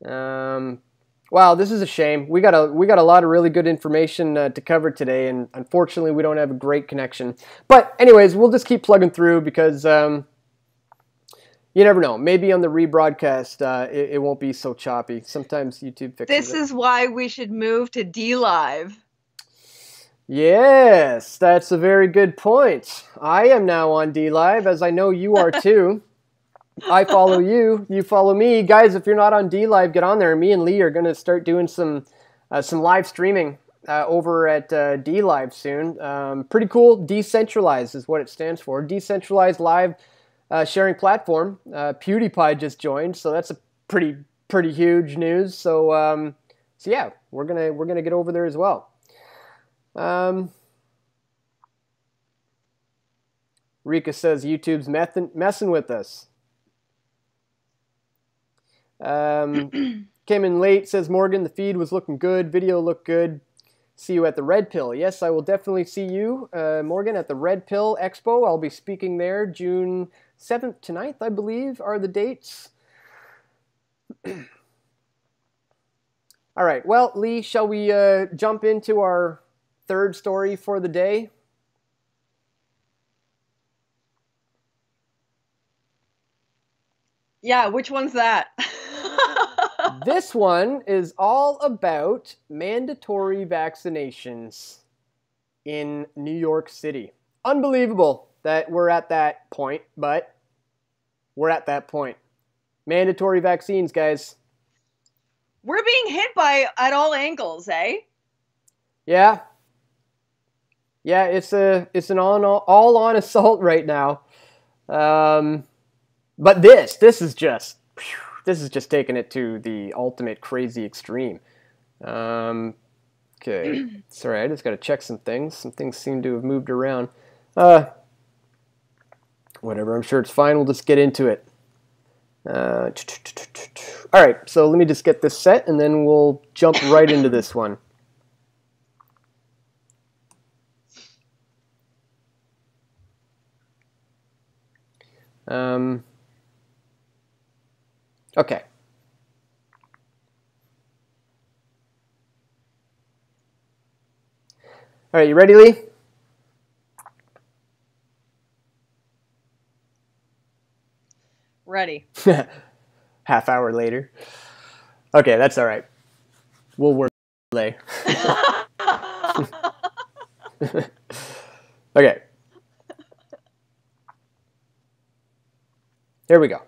Wow, this is a shame. We got a lot of really good information to cover today, and unfortunately we don't have a great connection. But anyways, we'll just keep plugging through because you never know. Maybe on the rebroadcast it won't be so choppy. Sometimes YouTube fixes it.
This is why we should move to DLive.
Yes, that's a very good point. I am now on DLive, as I know you are too. I follow you, you follow me. Guys, if you're not on DLive, get on there. Me and Leigh are going to start doing some live streaming over at DLive soon. Pretty cool. Decentralized is what it stands for. Decentralized live sharing platform. PewDiePie just joined, so that's a pretty huge news. So yeah, we're gonna get over there as well. Rika says YouTube's messing with us. Came in late, says Morgan, the feed was looking good, video looked good. See you at the Red Pill. Yes, I will definitely see you, Morgan, at the Red Pill Expo. I'll be speaking there June 7th to 9th, I believe, are the dates. All right, well, Leigh, shall we jump into our third story for the day?
Yeah, which one's that?
This one is all about mandatory vaccinations in New York City. Unbelievable that we're at that point, but we're at that point. Mandatory vaccines, guys.
We're being hit by at all angles, eh?
Yeah. Yeah, it's an all-on assault right now. But this is just taking it to the ultimate crazy extreme. Okay, sorry, I just got to check some things. Some things seem to have moved around. Whatever, I'm sure it's fine. We'll just get into it. All right, so let me just get this set, and then we'll jump right into this one. Okay. All right, you ready, Leigh?
Ready.
Half hour later. Okay, that's all right. We'll work delay. Okay. Here we go.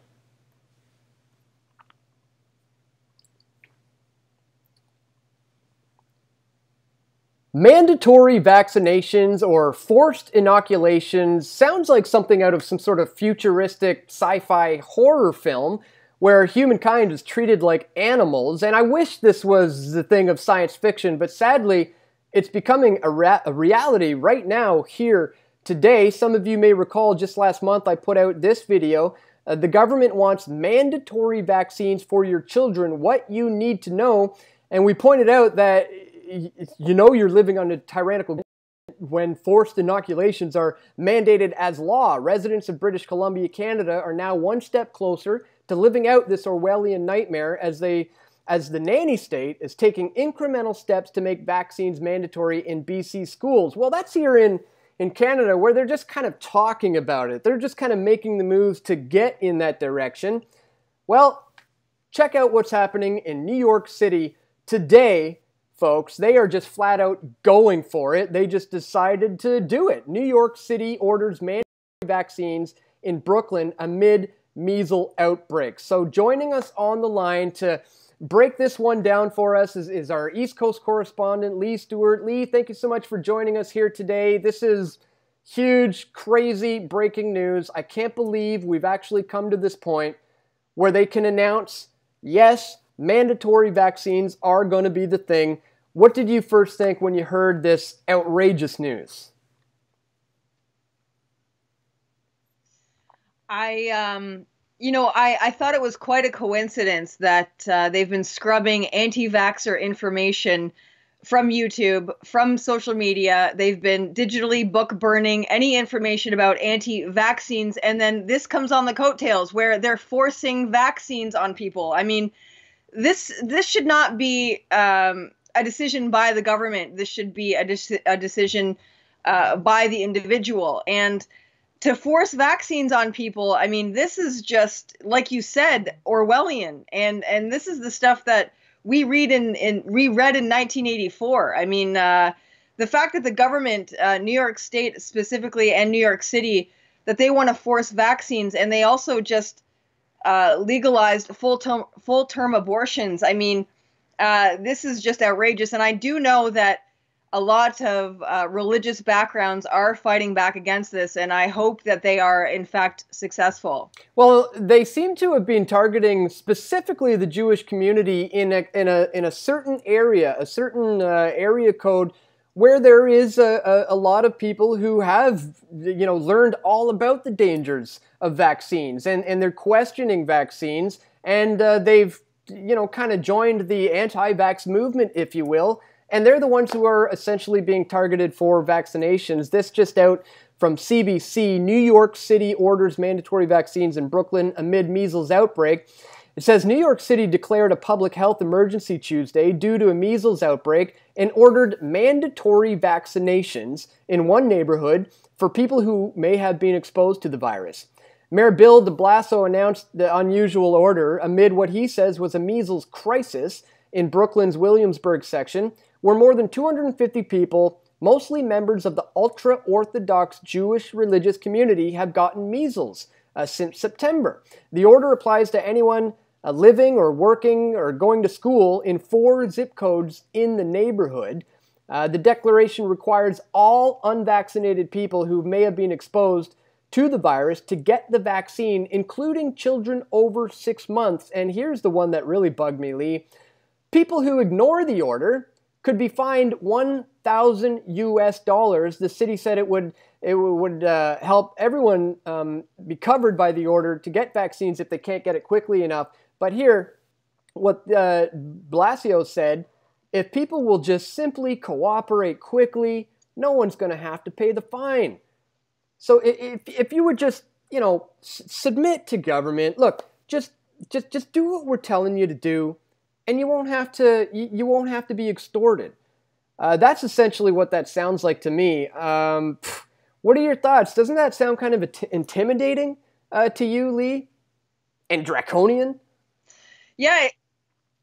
Mandatory vaccinations or forced inoculations sounds like something out of some sort of futuristic sci-fi horror film where humankind is treated like animals. And I wish this was the thing of science fiction, but sadly, it's becoming a reality right now here today. Some of you may recall just last month I put out this video. The government wants mandatory vaccines for your children, what you need to know. And we pointed out that you know you're living under tyrannical, when forced inoculations are mandated as law. Residents of British Columbia, Canada are now one step closer to living out this Orwellian nightmare as the nanny state is taking incremental steps to make vaccines mandatory in BC schools. Well, that's here in Canada, where they're just kind of talking about it. They're just kind of making the moves to get in that direction. Well, check out what's happening in New York City today, folks. They are just flat out going for it. They just decided to do it. New York City orders mandatory vaccines in Brooklyn amid measles outbreaks. So joining us on the line to break this one down for us is our East Coast correspondent, Leigh Stewart. Leigh, thank you so much for joining us here today. This is huge, crazy breaking news. I can't believe we've actually come to this point where they can announce, yes, mandatory vaccines are going to be the thing. What did you first think when you heard this outrageous news?
I thought it was quite a coincidence that they've been scrubbing anti-vaxxer information from YouTube, from social media. They've been digitally book burning any information about anti-vaccines. And then this comes on the coattails where they're forcing vaccines on people. I mean, this should not be a decision by the government. This should be a decision by the individual. And to force vaccines on people, I mean, this is just, like you said, Orwellian. And this is the stuff that we read in 1984. I mean, the fact that the government, New York State specifically, and New York City, that they want to force vaccines, and they also just legalized full-term abortions. I mean, this is just outrageous. And I do know that a lot of religious backgrounds are fighting back against this, and I hope that they are, in fact, successful.
Well, they seem to have been targeting specifically the Jewish community in a certain area, area code where there is a lot of people who have, learned all about the dangers of vaccines, and they're questioning vaccines, and they've, kind of joined the anti-vax movement, if you will. And they're the ones who are essentially being targeted for vaccinations. This just out from CBC. New York City orders mandatory vaccines in Brooklyn amid measles outbreak. It says New York City declared a public health emergency Tuesday due to a measles outbreak and ordered mandatory vaccinations in one neighborhood for people who may have been exposed to the virus. Mayor Bill de Blasio announced the unusual order amid what he says was a measles crisis in Brooklyn's Williamsburg section, where more than 250 people, mostly members of the ultra-Orthodox Jewish religious community, have gotten measles since September. The order applies to anyone living or working or going to school in 4 zip codes in the neighborhood. The declaration requires all unvaccinated people who may have been exposed to the virus to get the vaccine, including children over 6 months. And here's the one that really bugged me, Leigh. People who ignore the order could be fined $1,000. The city said it would help everyone be covered by the order to get vaccines if they can't get it quickly enough. But here, what Blasio said, if people will just simply cooperate quickly, no one's going to have to pay the fine. So if you would just, submit to government, look, just do what we're telling you to do. And you won't have to be extorted. That's essentially what that sounds like to me. What are your thoughts? Doesn't that sound kind of intimidating to you, Leigh? And draconian?
Yeah,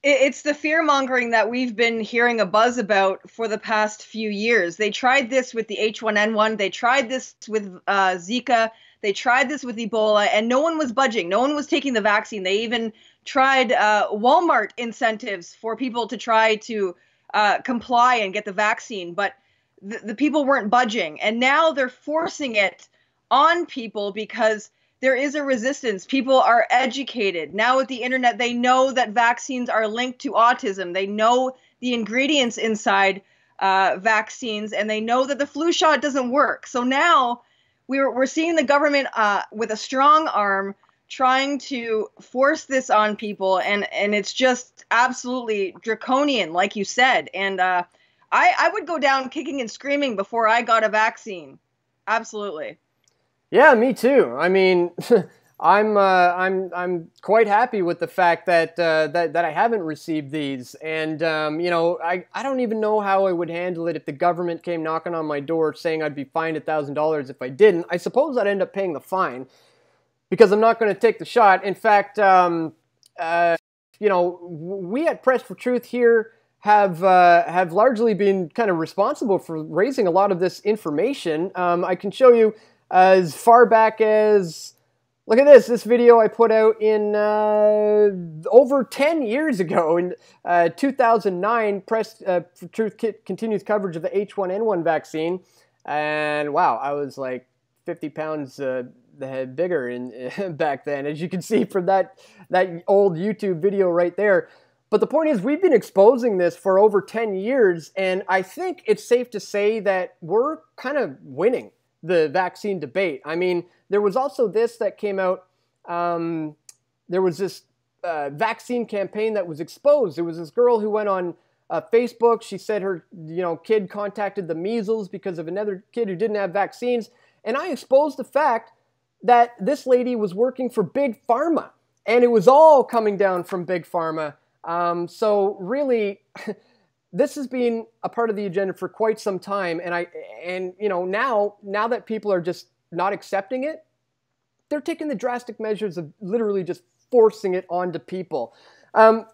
it's the fear-mongering that we've been hearing a buzz about for the past few years. They tried this with the H1N1. They tried this with Zika. They tried this with Ebola, and no one was budging. No one was taking the vaccine. They even tried Walmart incentives for people to try to comply and get the vaccine, but the people weren't budging. And now they're forcing it on people because there is a resistance. People are educated. Now with the internet, they know that vaccines are linked to autism. They know the ingredients inside vaccines, and they know that the flu shot doesn't work. So now we're seeing the government with a strong arm trying to force this on people, and it's just absolutely draconian, like you said. And I would go down kicking and screaming before I got a vaccine. Absolutely.
Yeah, me too. I mean, I'm quite happy with the fact that that I haven't received these, and you know, I don't even know how I would handle it if the government came knocking on my door saying I'd be fined $1,000 if I didn't. I suppose I'd end up paying the fine because I'm not going to take the shot. In fact, you know, we at Press for Truth here have largely been kind of responsible for raising a lot of this information. I can show you as far back as, look at this video I put out in over 10 years ago in 2009. Press for Truth continues coverage of the H1N1 vaccine, and wow, I was like 50 pounds bigger in back then, as you can see from that old YouTube video right there. But the point is, we've been exposing this for over 10 years, and I think it's safe to say that we're kind of winning the vaccine debate. I mean, there was also this that came out. There was this vaccine campaign that was exposed. There was this girl who went on Facebook. She said her kid contacted the measles because of another kid who didn't have vaccines. And I exposed the fact that this lady was working for Big Pharma, and it was all coming down from Big Pharma. So really, this has been a part of the agenda for quite some time, and you know, now that people are just not accepting it, they're taking the drastic measures of literally just forcing it onto people. I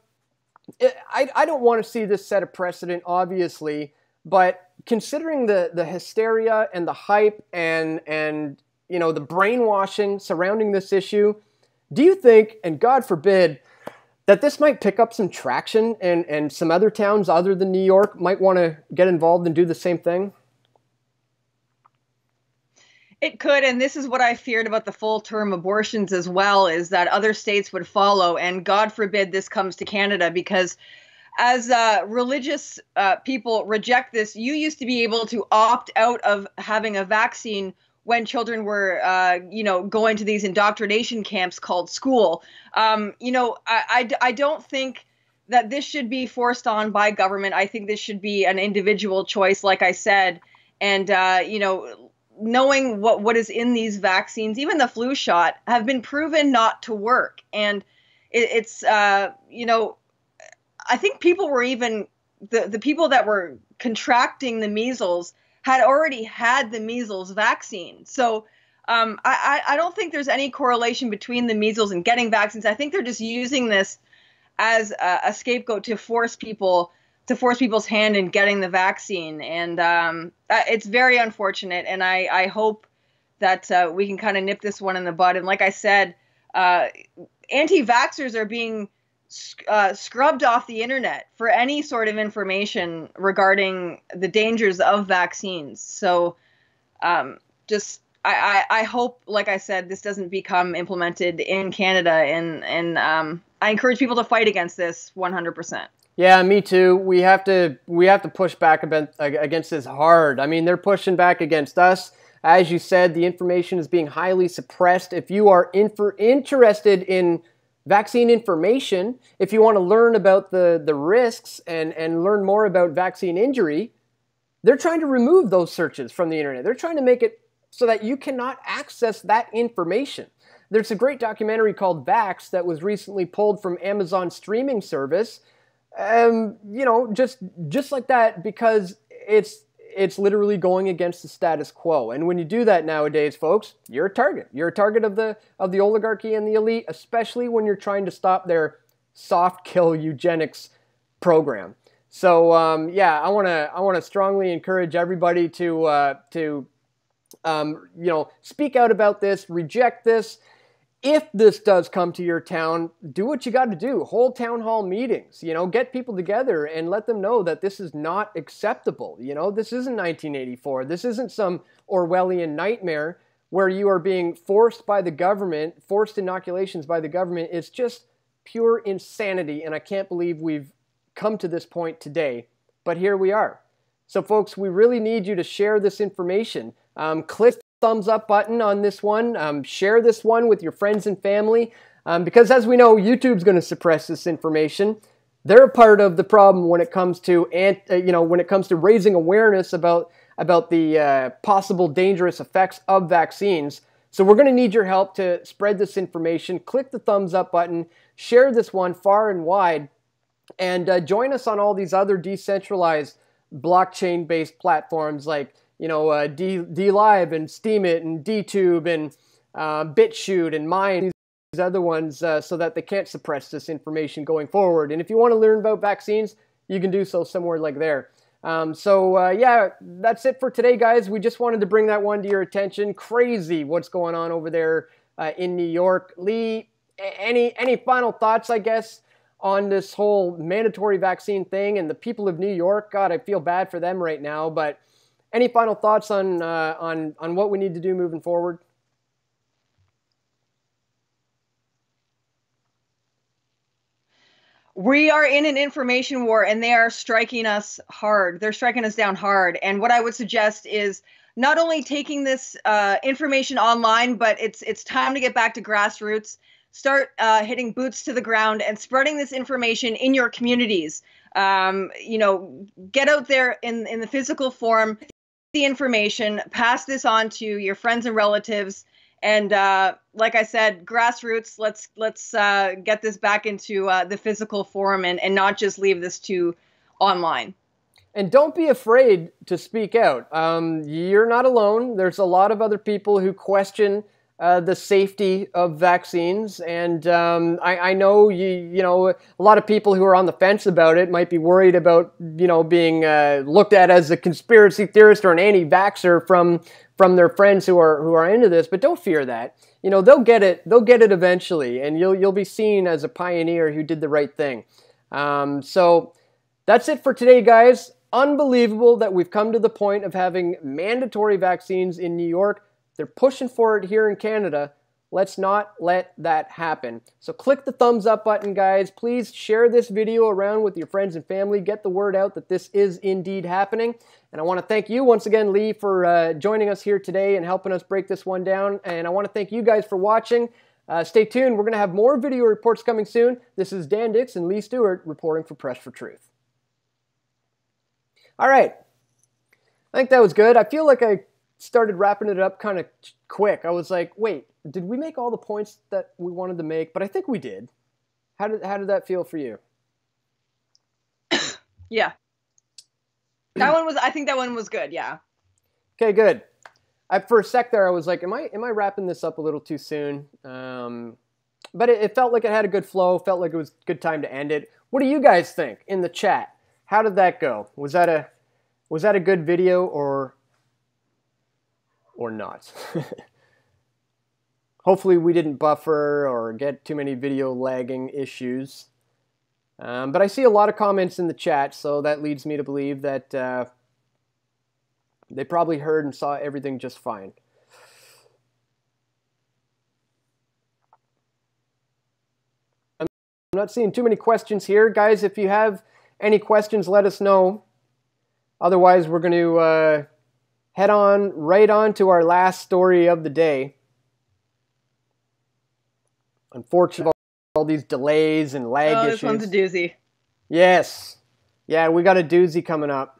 don't want to see this set a precedent, obviously, but considering the hysteria and the hype and you know, the brainwashing surrounding this issue, do you think, and God forbid, that this might pick up some traction and some other towns other than New York might want to get involved and do the same thing?
It could, and this is what I feared about the full-term abortions as well, is that other states would follow, and God forbid this comes to Canada, because as religious people reject this, you used to be able to opt out of having a vaccine when children were, going to these indoctrination camps called school. I don't think that this should be forced on by government. I think this should be an individual choice, like I said. And, knowing what is in these vaccines, even the flu shot, have been proven not to work. And I think people were even, the people that were contracting the measles had already had the measles vaccine. So I don't think there's any correlation between the measles and getting vaccines. I think they're just using this as a scapegoat to force people's hand in getting the vaccine. And it's very unfortunate. And I hope that we can kind of nip this one in the bud. And like I said, anti-vaxxers are being scrubbed off the internet for any sort of information regarding the dangers of vaccines. So I hope, like I said, this doesn't become implemented in Canada, and I encourage people to fight against this 100%.
Yeah, me too. We have to push back against this hard. I mean, they're pushing back against us. As you said, the information is being highly suppressed. If you are interested in vaccine information, if you want to learn about the risks and learn more about vaccine injury, they're trying to remove those searches from the internet. They're trying to make it so that you cannot access that information. There's a great documentary called Vax that was recently pulled from Amazon streaming service. Just like that, because it's literally going against the status quo. And when you do that nowadays, folks, you're a target. You're a target of the oligarchy and the elite, especially when you're trying to stop their soft kill eugenics program. So I want to strongly encourage everybody to speak out about this, reject this. If this does come to your town, do what you got to do. Hold town hall meetings, get people together and let them know that this is not acceptable. This isn't 1984. This isn't some Orwellian nightmare where you are being forced by the government, forced inoculations by the government. It's just pure insanity, and I can't believe we've come to this point today, but here we are. So folks, we really need you to share this information. Click thumbs up button on this one. Share this one with your friends and family, because as we know, YouTube's going to suppress this information. they're a part of the problem when it comes to when it comes to raising awareness about the possible dangerous effects of vaccines. So we're going to need your help to spread this information. Click the thumbs up button, share this one far and wide, and join us on all these other decentralized blockchain-based platforms like DLive and Steemit and DTube and BitChute and Mine, these other ones, so that they can't suppress this information going forward. And if you want to learn about vaccines, you can do so somewhere like there. Yeah, that's it for today, guys. We just wanted to bring that one to your attention. Crazy what's going on over there in New York. Leigh, any final thoughts, I guess, on this whole mandatory vaccine thing and the people of New York? God, I feel bad for them right now. But any final thoughts on what we need to do moving forward?
We are in an information war, and they are striking us hard. They're striking us down hard. And what I would suggest is not only taking this information online, but it's time to get back to grassroots. Start hitting boots to the ground and spreading this information in your communities. Get out there in the physical form, the information, pass this on to your friends and relatives. And like I said, grassroots, let's get this back into the physical form and not just leave this to online.
And don't be afraid to speak out. You're not alone. There's a lot of other people who question the safety of vaccines. And I know, a lot of people who are on the fence about it might be worried about, being looked at as a conspiracy theorist or an anti-vaxxer from their friends who are into this. But don't fear that. They'll get it. They'll get it eventually, and you'll be seen as a pioneer who did the right thing. So that's it for today, guys. Unbelievable that we've come to the point of having mandatory vaccines in New York. They're pushing for it here in Canada. Let's not let that happen. So click the thumbs up button, guys. Please share this video around with your friends and family. Get the word out that this is indeed happening. And I want to thank you once again, Leigh, for joining us here today and helping us break this one down. And I want to thank you guys for watching. Stay tuned. We're going to have more video reports coming soon. This is Dan Dix and Leigh Stewart reporting for Press for Truth. All right. I think that was good. I feel like I started wrapping it up kind of quick. I was like, wait, did we make all the points that we wanted to make? But I think we did. How did that feel for you?
Yeah. I think that one was good, yeah.
Okay, good. For a sec there, I was like, am I wrapping this up a little too soon? But it felt like it had a good flow, felt like it was a good time to end it. What do you guys think in the chat? How did that go? Was that a good video or not? Hopefully we didn't buffer or get too many video lagging issues. But I see a lot of comments in the chat, so that leads me to believe that they probably heard and saw everything just fine. I'm not seeing too many questions here. Guys, if you have any questions, let us know. Otherwise, we're going to head right on to our last story of the day. Unfortunately, all these delays and lag issues.
This one's a doozy.
Yes. Yeah, we got a doozy coming up.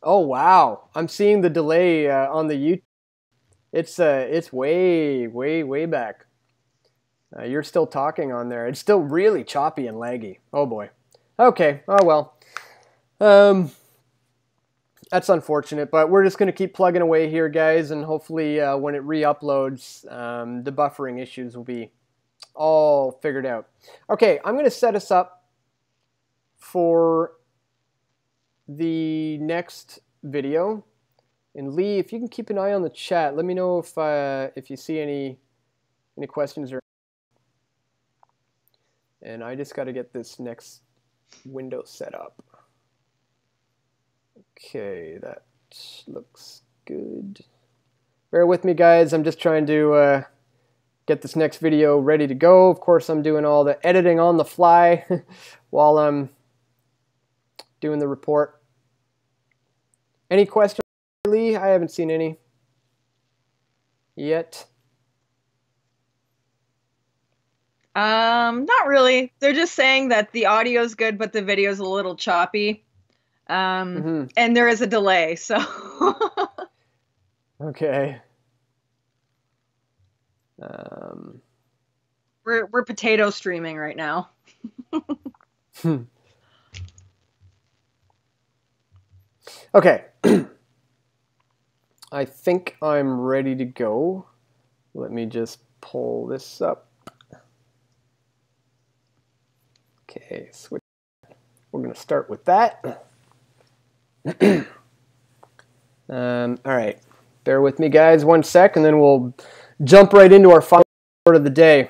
Oh, wow. I'm seeing the delay on the YouTube. It's way, way, way back. You're still talking on there. It's still really choppy and laggy. Oh, boy. Okay. Oh, well. That's unfortunate, but we're just going to keep plugging away here, guys, and hopefully when it re-uploads, the buffering issues will be all figured out. Okay, I'm going to set us up for the next video. And Leigh, if you can keep an eye on the chat, let me know if you see any questions. And I just got to get this next window set up. Okay, that looks good. Bear with me, guys. I'm just trying to get this next video ready to go. Of course, I'm doing all the editing on the fly while I'm doing the report. Any questions, Leigh? I haven't seen any yet.
Not really. They're just saying that the audio's good, but the video's a little choppy.
Mm-hmm.
And there is a delay, so
Okay.
we're potato streaming right now.
Okay. I think I'm ready to go. Let me just pull this up. Okay, switch. We're going to start with that. All right. Bear with me, guys, 1 sec, and then we'll jump right into our final word of the day.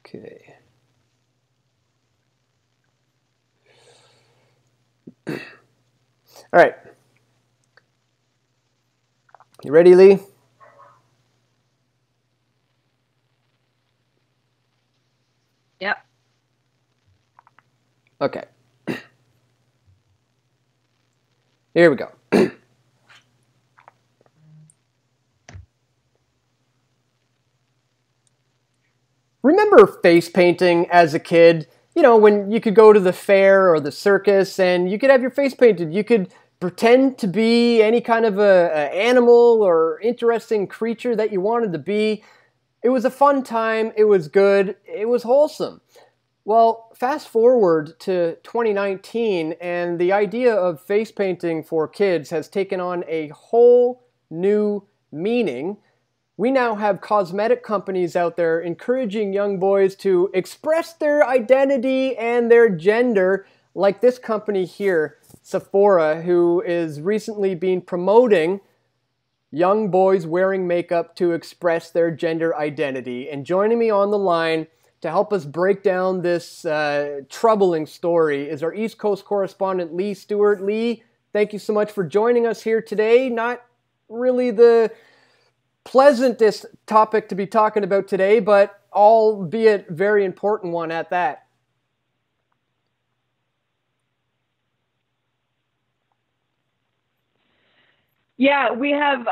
Okay. All right. You ready, Leigh?
Yep.
Okay. Here we go. Remember face painting as a kid? You know, when you could go to the fair or the circus and you could have your face painted. You could pretend to be any kind of a animal or interesting creature that you wanted to be. It was a fun time. It was good. It was wholesome. Well, fast forward to 2019, and the idea of face painting for kids has taken on a whole new meaning. We now have cosmetic companies out there encouraging young boys to express their identity and their gender, like this company here, Sephora, who is recently been promoting young boys wearing makeup to express their gender identity. And joining me on the line to help us break down this troubling story is our East Coast correspondent, Leigh Stewart. Leigh, thank you so much for joining us here today. Not really the pleasantest topic to be talking about today, but albeit very important one at that.
Yeah, we have,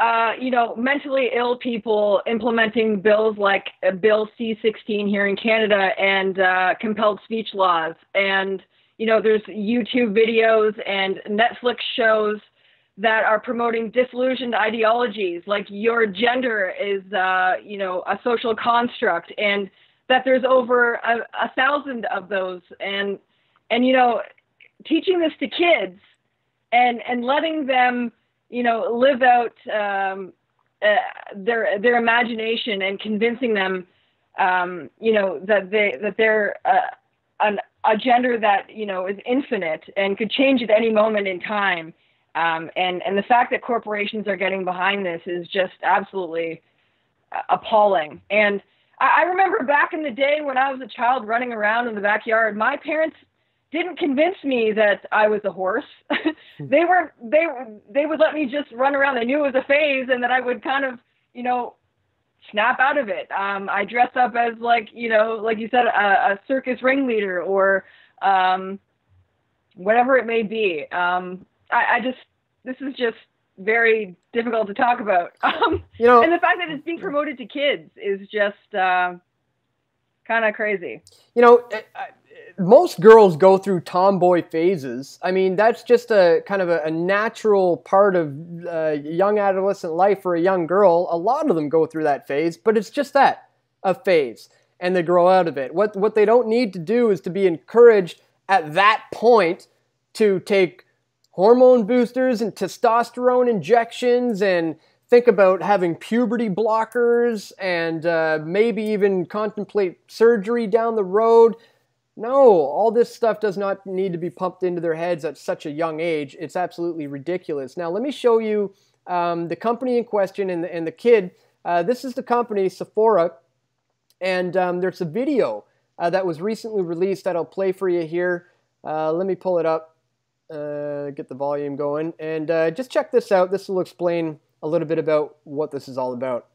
mentally ill people implementing bills like Bill C-16 here in Canada and compelled speech laws. And, there's YouTube videos and Netflix shows that are promoting disillusioned ideologies like your gender is, a social construct, and that there's over 1,000 of those. And teaching this to kids and letting them live out their imagination and convincing them, that they're a gender that is infinite and could change at any moment in time. And the fact that corporations are getting behind this is just absolutely appalling. And I remember back in the day when I was a child running around in the backyard, my parents didn't convince me that I was a horse. They would let me just run around. They knew it was a phase and that I would kind of, snap out of it. I dress up as like you said, a circus ringleader or whatever it may be. This is just very difficult to talk about. And the fact that it's being promoted to kids is just kind of crazy.
Most girls go through tomboy phases. I mean, that's just a kind of a natural part of young adolescent life for a young girl. A lot of them go through that phase, but it's just that, a phase, and they grow out of it. What they don't need to do is to be encouraged at that point to take hormone boosters and testosterone injections and think about having puberty blockers and maybe even contemplate surgery down the road. No, all this stuff does not need to be pumped into their heads at such a young age. It's absolutely ridiculous. Now, let me show you the company in question and the kid. This is the company, Sephora, and there's a video that was recently released that I'll play for you here. Let me pull it up, get the volume going, and just check this out. This will explain a little bit about what this is all about.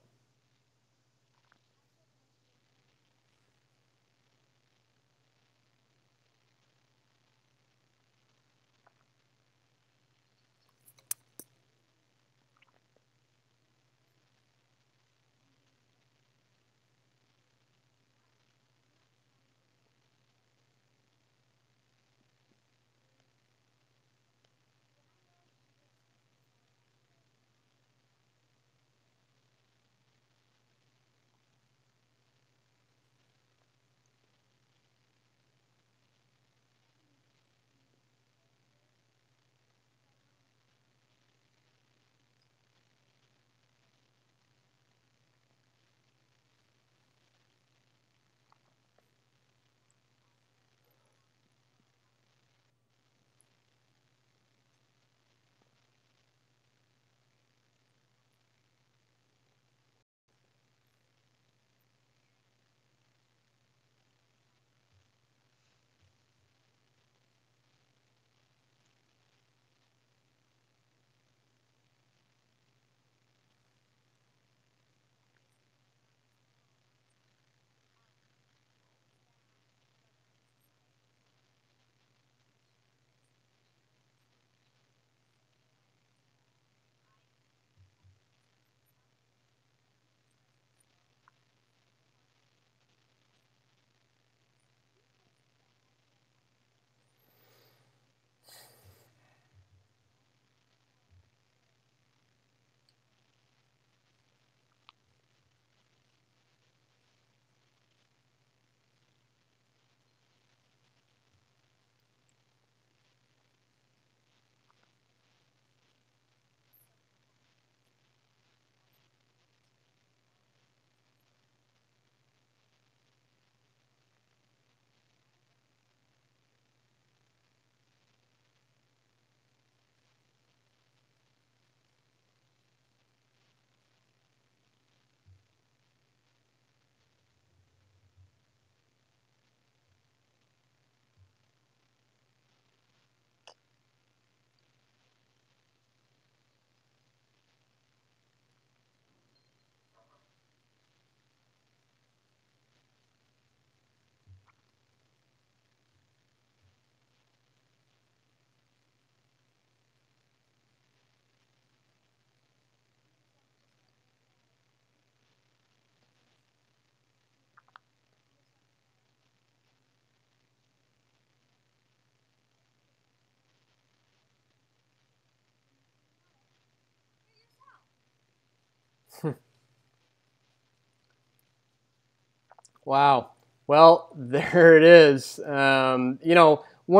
Wow. Well, there it is. One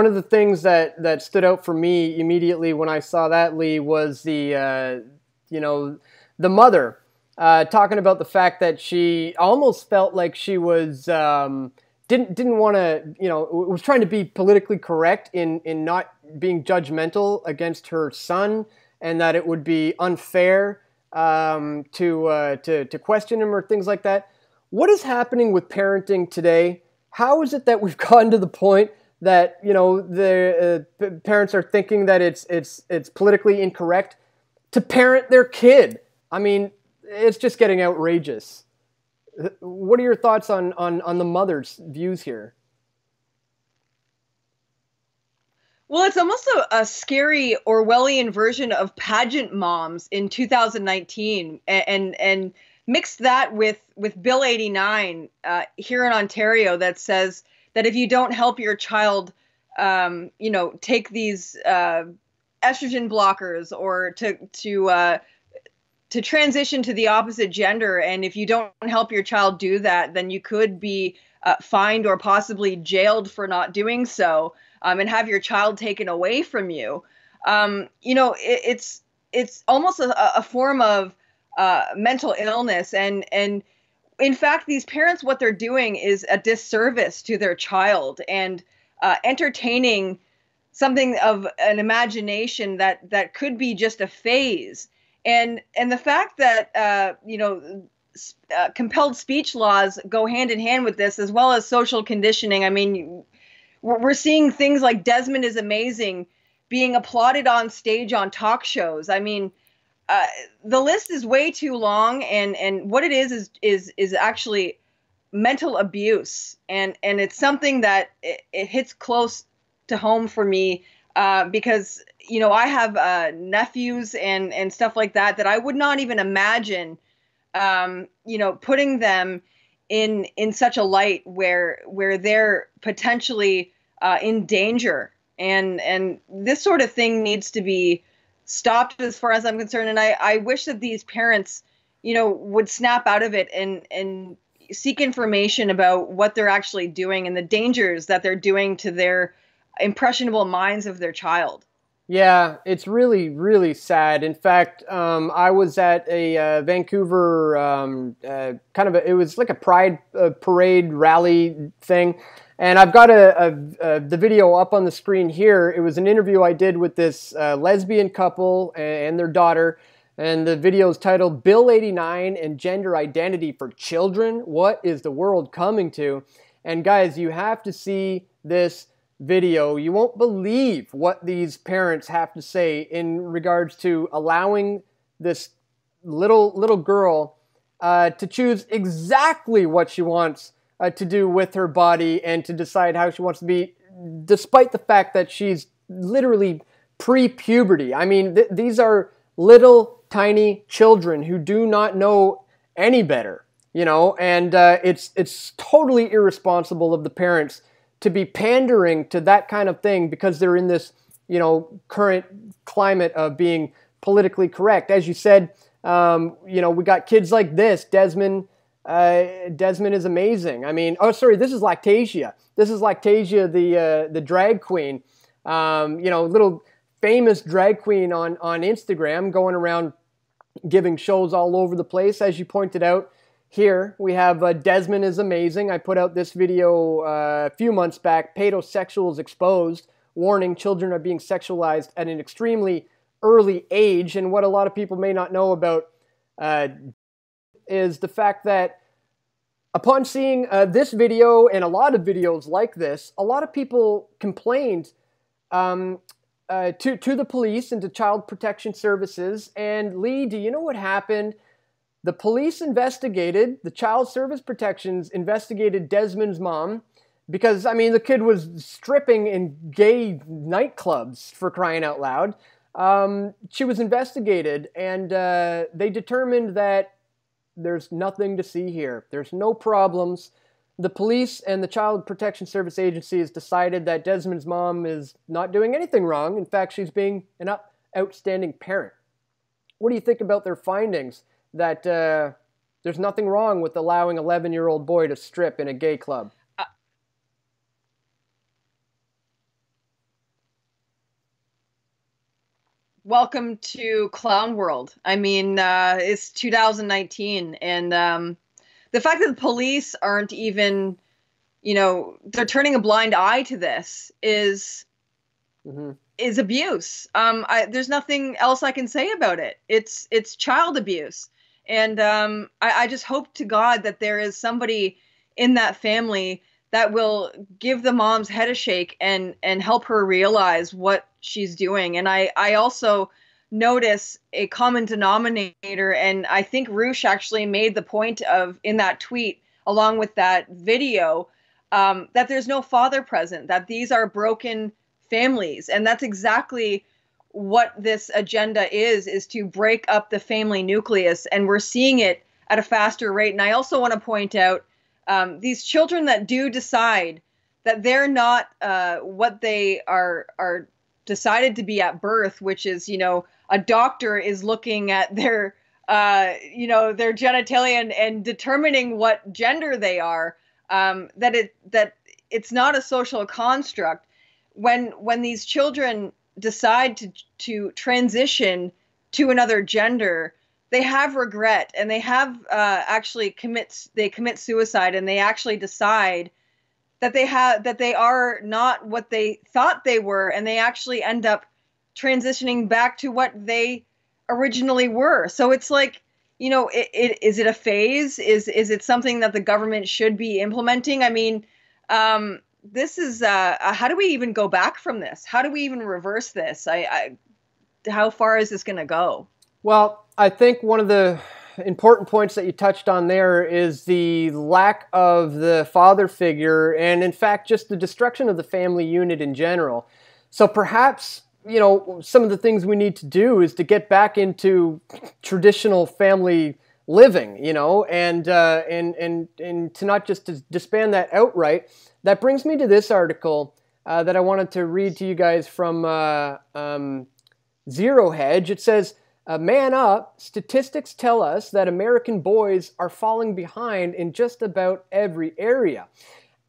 of the things that stood out for me immediately when I saw that, Leigh, was the mother talking about the fact that she almost felt like she was didn't want to, was trying to be politically correct in not being judgmental against her son, and that it would be unfair to question him or things like that. What is happening with parenting today? How is it that we've gotten to the point that the parents are thinking that it's politically incorrect to parent their kid? I mean, it's just getting outrageous. What are your thoughts on the mother's views here?
Well, it's almost a scary Orwellian version of pageant moms in 2019, and mix that with Bill 89 here in Ontario that says that if you don't help your child, take these estrogen blockers or to transition to the opposite gender, and if you don't help your child do that, then you could be fined or possibly jailed for not doing so, and have your child taken away from you. It's almost a form of mental illness, and in fact, these parents, what they're doing is a disservice to their child, and entertaining something of an imagination that could be just a phase. And the fact that compelled speech laws go hand in hand with this, as well as social conditioning. I mean, we're seeing things like Desmond is Amazing being applauded on stage on talk shows. I mean, the list is way too long, and what it is actually mental abuse, and it's something that it hits close to home for me, because I have nephews and stuff like that I would not even imagine putting them in such a light where they're potentially in danger, and this sort of thing needs to be stopped as far as I'm concerned. And I wish that these parents, would snap out of it and seek information about what they're actually doing and the dangers that they're doing to their impressionable minds of their child.
Yeah, it's really, really sad. In fact, I was at a Vancouver it was like a pride parade rally thing. And I've got the video up on the screen here. It was an interview I did with this lesbian couple and their daughter. And the video is titled Bill 89 and Gender Identity for Children. What is the world coming to? And guys, you have to see this video. You won't believe what these parents have to say in regards to allowing this little girl to choose exactly what she wants to do with her body and to decide how she wants to be, despite the fact that she's literally pre-puberty. I mean, these are little tiny children who do not know any better, and it's totally irresponsible of the parents to be pandering to that kind of thing because they're in this, current climate of being politically correct. As you said, we got kids like this, Desmond is Amazing. I mean, this is Lactasia. This is Lactasia, the drag queen, little famous drag queen on Instagram, going around giving shows all over the place. As you pointed out, here we have Desmond is Amazing. I put out this video a few months back, Pedosexuals Exposed, warning children are being sexualized at an extremely early age. And what a lot of people may not know about is the fact that upon seeing this video and a lot of videos like this, a lot of people complained to the police and to Child Protection Services. And Leigh, do you know what happened? The police investigated, the Child Service Protections investigated Desmond's mom because, I mean, the kid was stripping in gay nightclubs, for crying out loud. She was investigated, and they determined that there's nothing to see here. There's no problems. The police and the Child Protection Service agencies decided that Desmond's mom is not doing anything wrong. In fact, she's being an outstanding parent. What do you think about their findings that There's nothing wrong with allowing 11-year-old boy to strip in a gay club.
Welcome to Clown World. I mean, it's 2019, and the fact that the police aren't even, they're turning a blind eye to this is abuse. There's nothing else I can say about it. It's child abuse, and I just hope to God that there is somebody in that family that will give the mom's head a shake and help her realize what she's doing. And I also notice a common denominator, and I think Roosh actually made the point of in that tweet, along with that video, that there's no father present, that these are broken families. And that's exactly what this agenda is to break up the family nucleus. And we're seeing it at a faster rate. And I also want to point out these children that do decide that they're not what they are decided to be at birth, which is, a doctor is looking at their, their genitalia and determining what gender they are, that it's not a social construct. When these children decide to transition to another gender, they have regret, and they have actually commit suicide, and they actually decide that they are not what they thought they were, and they actually end up transitioning back to what they originally were. So it's like, is it a phase? Is it something that the government should be implementing? I mean, this is how do we even go back from this? How do we even reverse this? How far is this going to go?
Well, I think one of the important points that you touched on there is the lack of the father figure, and in fact, just the destruction of the family unit in general. So perhaps, some of the things we need to do is to get back into traditional family living, and to not just to disband that outright. That brings me to this article that I wanted to read to you guys from Zero Hedge. It says, man up, statistics tell us that American boys are falling behind in just about every area.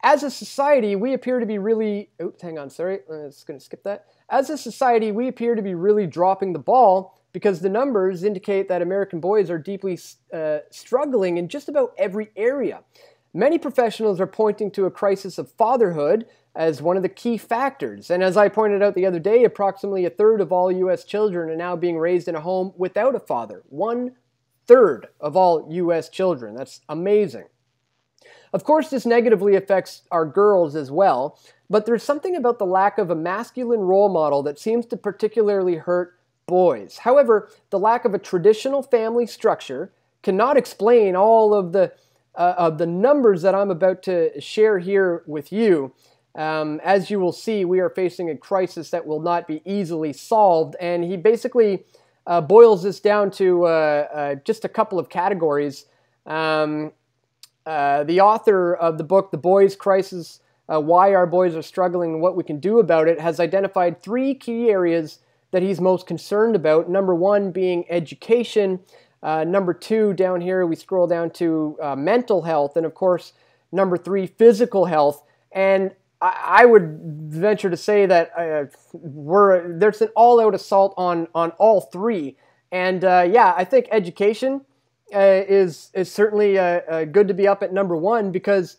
As a society, we appear to be really... Oops, hang on, sorry. I'm just going to skip that. As a society, we appear to be really dropping the ball because the numbers indicate that American boys are deeply struggling in just about every area. Many professionals are pointing to a crisis of fatherhood as one of the key factors. And as I pointed out the other day, approximately a third of all U.S. children are now being raised in a home without a father. 1/3 of all U.S. children. That's amazing. Of course, this negatively affects our girls as well, but there's something about the lack of a masculine role model that seems to particularly hurt boys. However, the lack of a traditional family structure cannot explain all of the numbers that I'm about to share here with you. As you will see, we are facing a crisis that will not be easily solved, and he basically boils this down to just a couple of categories. The author of the book, The Boys Crisis, Why Our Boys Are Struggling and What We Can Do About It, has identified 3 key areas that he's most concerned about. Number 1 being education. Number 2, down here, we scroll down to mental health. And of course, number 3, physical health. And I would venture to say that there's an all-out assault on all 3. And I think education is certainly good to be up at number 1, because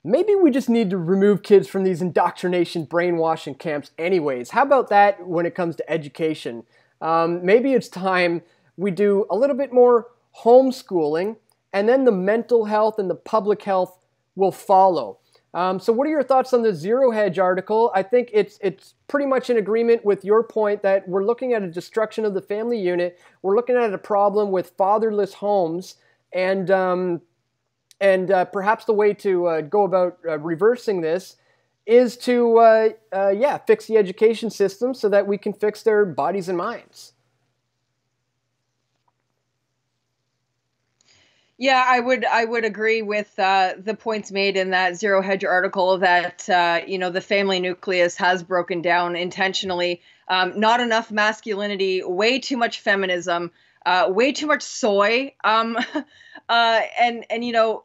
maybe we just need to remove kids from these indoctrination brainwashing camps anyways. How about that when it comes to education? Maybe it's time we do a little bit more homeschooling, and then the mental health and the public health will follow. So what are your thoughts on the Zero Hedge article? I think it's pretty much in agreement with your point that we're looking at a destruction of the family unit. We're looking at a problem with fatherless homes, and perhaps the way to go about reversing this is to fix the education system so that we can fix their bodies and minds.
Yeah, I would agree with the points made in that Zero Hedge article that the family nucleus has broken down intentionally. Not enough masculinity, way too much feminism. way too much soy. And you know,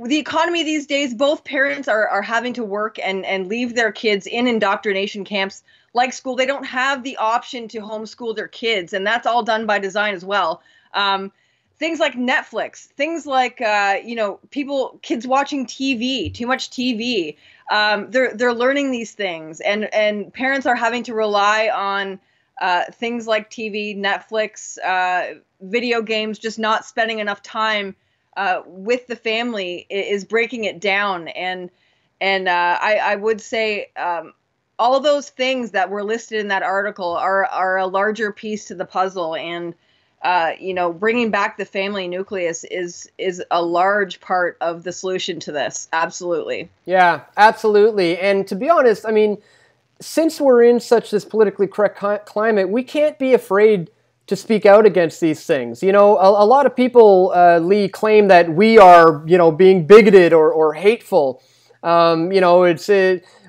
the economy these days, both parents are having to work and leave their kids in indoctrination camps like school. They don't have the option to homeschool their kids, and that's all done by design as well. Things like Netflix, things like you know, kids watching TV, too much TV. They're learning these things, and parents are having to rely on things like TV, Netflix, video games, just not spending enough time with the family is breaking it down. And I would say all of those things that were listed in that article are a larger piece to the puzzle. And you know, bringing back the family nucleus is a large part of the solution to this. Absolutely.
Yeah, absolutely. And to be honest, I mean, since we're in such this politically correct climate, we can't be afraid to speak out against these things. You know, a lot of people, Leigh, claim that we are, you know, being bigoted or hateful. You know,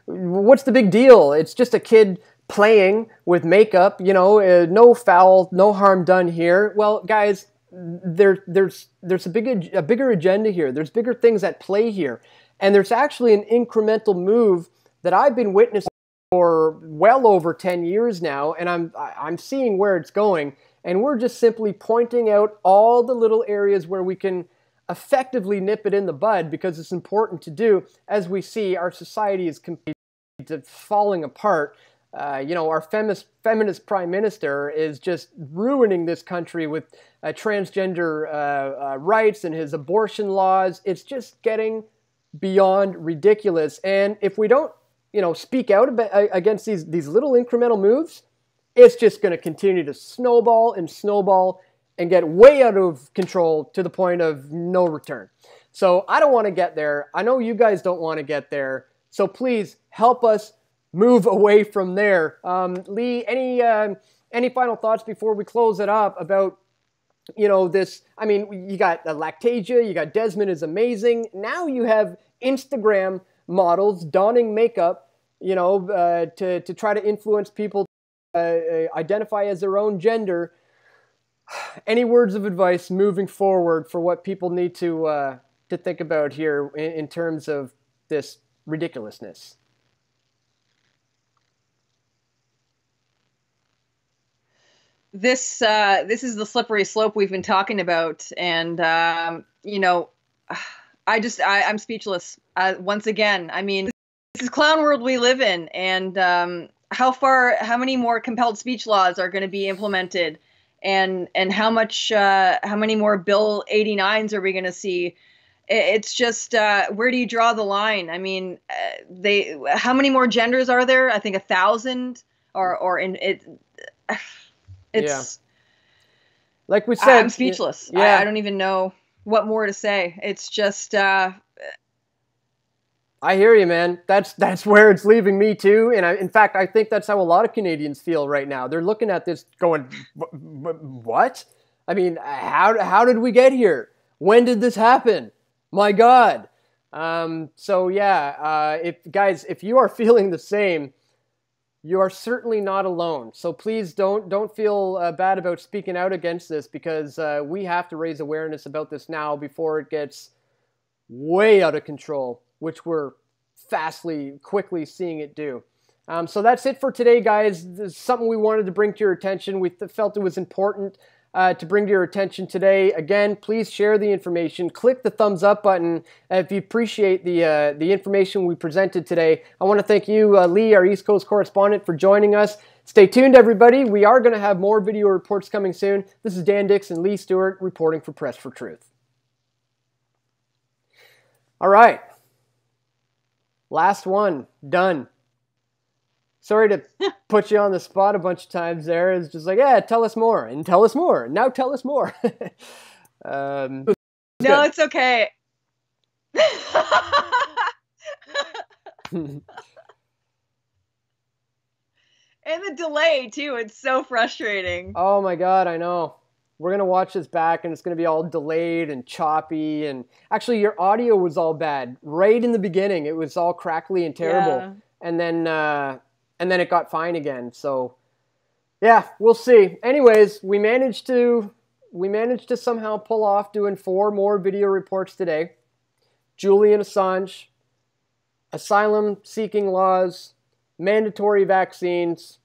what's the big deal? It's just a kid playing with makeup, you know, no foul, no harm done here. Well, guys, there's a bigger agenda here. There's bigger things at play here. And there's actually an incremental move that I've been witnessing for well over 10 years now, and I'm seeing where it's going. And we're just simply pointing out all the little areas where we can effectively nip it in the bud, because it's important to do as we see our society is completely falling apart. You know, our feminist prime minister is just ruining this country with transgender rights and his abortion laws. It's just getting beyond ridiculous. And if we don't, you know, speak out against these little incremental moves, it's just going to continue to snowball and get way out of control to the point of no return. So I don't want to get there. I know you guys don't want to get there. So please help us move away from there. Leigh, any final thoughts before we close it up about, you know, this? I mean, you got Lactasia, you got Desmond is amazing. Now you have Instagram models donning makeup, you know, to try to influence people to identify as their own gender. Any words of advice moving forward for what people need to think about here in terms of this ridiculousness?
This is the slippery slope we've been talking about, and you know, I'm speechless once again. I mean, this is clown world we live in, and how many more compelled speech laws are going to be implemented, and how many more Bill 89s are we going to see? It's just where do you draw the line? I mean, how many more genders are there? I think 1,000, or in it. It's
like we said,
I'm speechless.
Yeah.
I don't even know what more to say. It's just
I hear you, man. That's where it's leaving me too. And in fact, I think that's how a lot of Canadians feel right now. They're looking at this going, what? I mean, how did we get here? When did this happen? My God. So yeah, if you are feeling the same, you are certainly not alone. So please don't feel bad about speaking out against this, because we have to raise awareness about this now before it gets way out of control, which we're quickly seeing it do. So that's it for today, guys. This is something we wanted to bring to your attention. We felt it was important to bring to your attention today. Again, please share the information. Click the thumbs up button if you appreciate the information we presented today. I want to thank you, Leigh, our East Coast correspondent, for joining us. Stay tuned, everybody. We are going to have more video reports coming soon. This is Dan Dix and Leigh Stewart reporting for Press for Truth. All right. Last one. Done. Sorry to put you on the spot a bunch of times there. It's just like, yeah, tell us more and tell us more. Now tell us more.
No, it's okay. And the delay too. It's so frustrating.
Oh my God, I know. We're going to watch this back and it's going to be all delayed and choppy. And actually your audio was all bad. Right in the beginning, it was all crackly and terrible. Yeah. And then it got fine again. So Yeah, we'll see. Anyways, we managed to somehow pull off doing 4 more video reports today. Julian Assange, asylum-seeking laws, mandatory vaccines,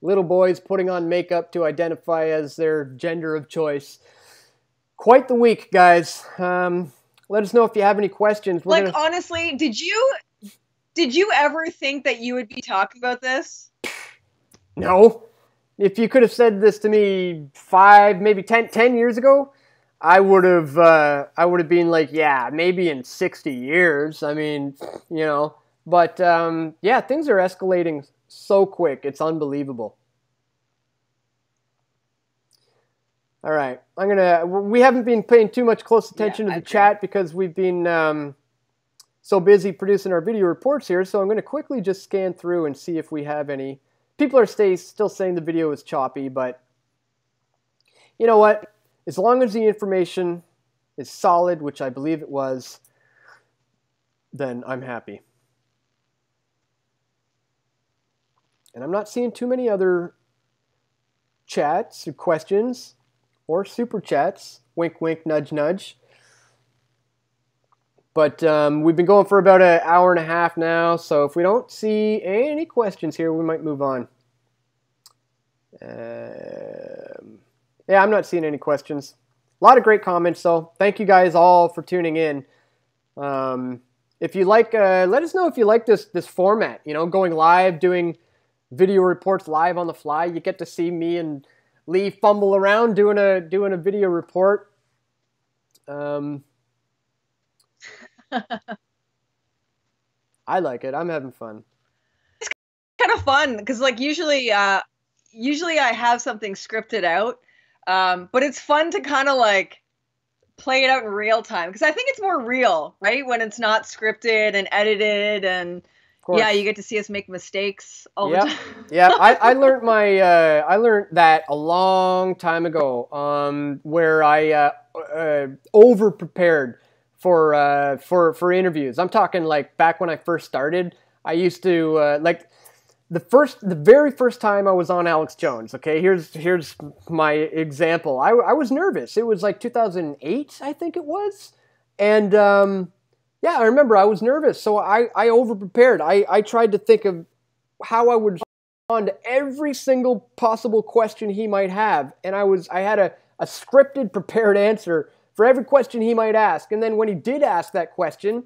little boys putting on makeup to identify as their gender of choice. Quite the week, guys. Let us know if you have any questions.
Honestly, did you ever think that you would be talking about this?
No. If you could have said this to me 5, maybe 10 years ago, I would have been like, yeah, maybe in 60 years. I mean, but yeah, things are escalating so quick. It's unbelievable. All right. We haven't been paying too much close attention to the chat because we've been so busy producing our video reports here. So I'm going to quickly just scan through and see if we have any. People are still saying the video is choppy, but you know what? As long as the information is solid, which I believe it was, then I'm happy. And I'm not seeing too many other chats or questions or super chats. Wink, wink, nudge, nudge. But we've been going for about an hour and a half now, so if we don't see any questions here, we might move on. Yeah, I'm not seeing any questions. A lot of great comments, though. Thank you guys all for tuning in. If you like, let us know if you like this format. Going live, doing video reports live on the fly. You get to see me and Leigh fumble around doing a video report. I like it. I'm having fun.
It's kind of fun because, usually I have something scripted out, but it's fun to kind of play it out in real time because I think it's more real, right? When it's not scripted and edited, and yeah, you get to see us make mistakes all the time.
Yeah, I learned I learned that a long time ago, where I over prepared for interviews. I'm talking back when I first started. I used to the very first time I was on Alex Jones. Okay, here's my example. I was nervous. It was 2008, I think it was, and yeah, I remember I was nervous, so I over prepared. I tried to think of how I would respond to every single possible question he might have, and I had a scripted, prepared answer for every question he might ask. And then when he did ask that question,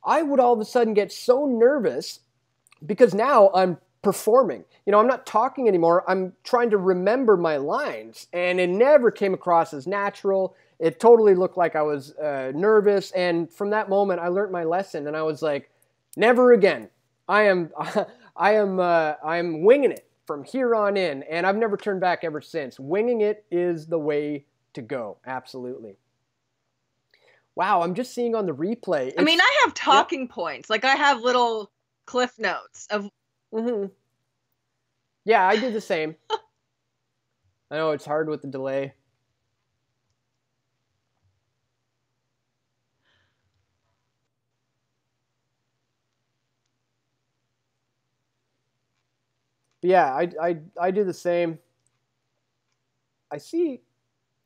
I would all of a sudden get so nervous because now I'm performing. I'm not talking anymore. I'm trying to remember my lines. And it never came across as natural. It totally looked like I was nervous. And from that moment, I learned my lesson. And I was like, never again. I am winging it from here on in. And I've never turned back ever since. Winging it is the way to go. Absolutely. Wow, I'm just seeing on the replay.
I have talking points. I have little cliff notes of.
Mm-hmm. Yeah, I do the same. I know it's hard with the delay. But yeah, I do the same. I see.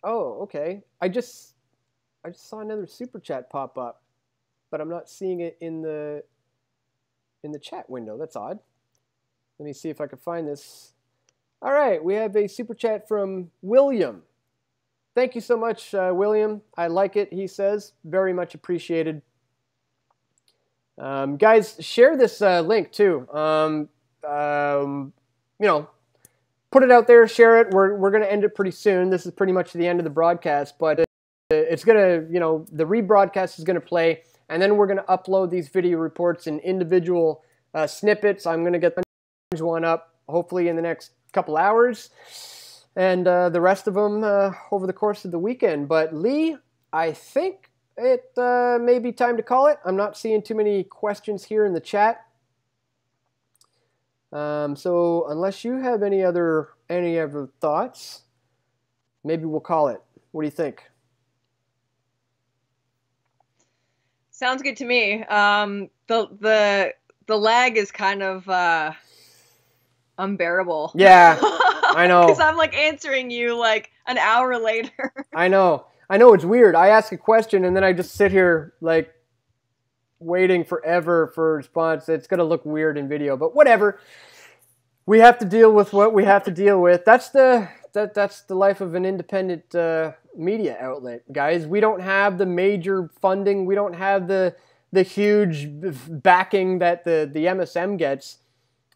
Oh, okay. I just saw another super chat pop up, but I'm not seeing it in the chat window. That's odd. Let me see if I can find this. All right, we have a super chat from William. Thank you so much, William. I like it, he says. Very much appreciated. Guys, share this link too. Put it out there, share it. We're going to end it pretty soon. This is pretty much the end of the broadcast, but it's going to, the rebroadcast is going to play, and then we're going to upload these video reports in individual snippets. I'm going to get one up hopefully in the next couple hours, and the rest of them over the course of the weekend. But Leigh, I think it may be time to call it. I'm not seeing too many questions here in the chat. So unless you have any other thoughts, maybe we'll call it. What do you think?
Sounds good to me. The lag is kind of unbearable.
Yeah. I know.
Because I'm like answering you like an hour later.
I know. It's weird. I ask a question and then I just sit here like waiting forever for a response. It's going to look weird in video, but whatever. We have to deal with what we have to deal with. That's the life of an independent media outlet, guys. We don't have the major funding. We don't have the huge backing that the MSM gets.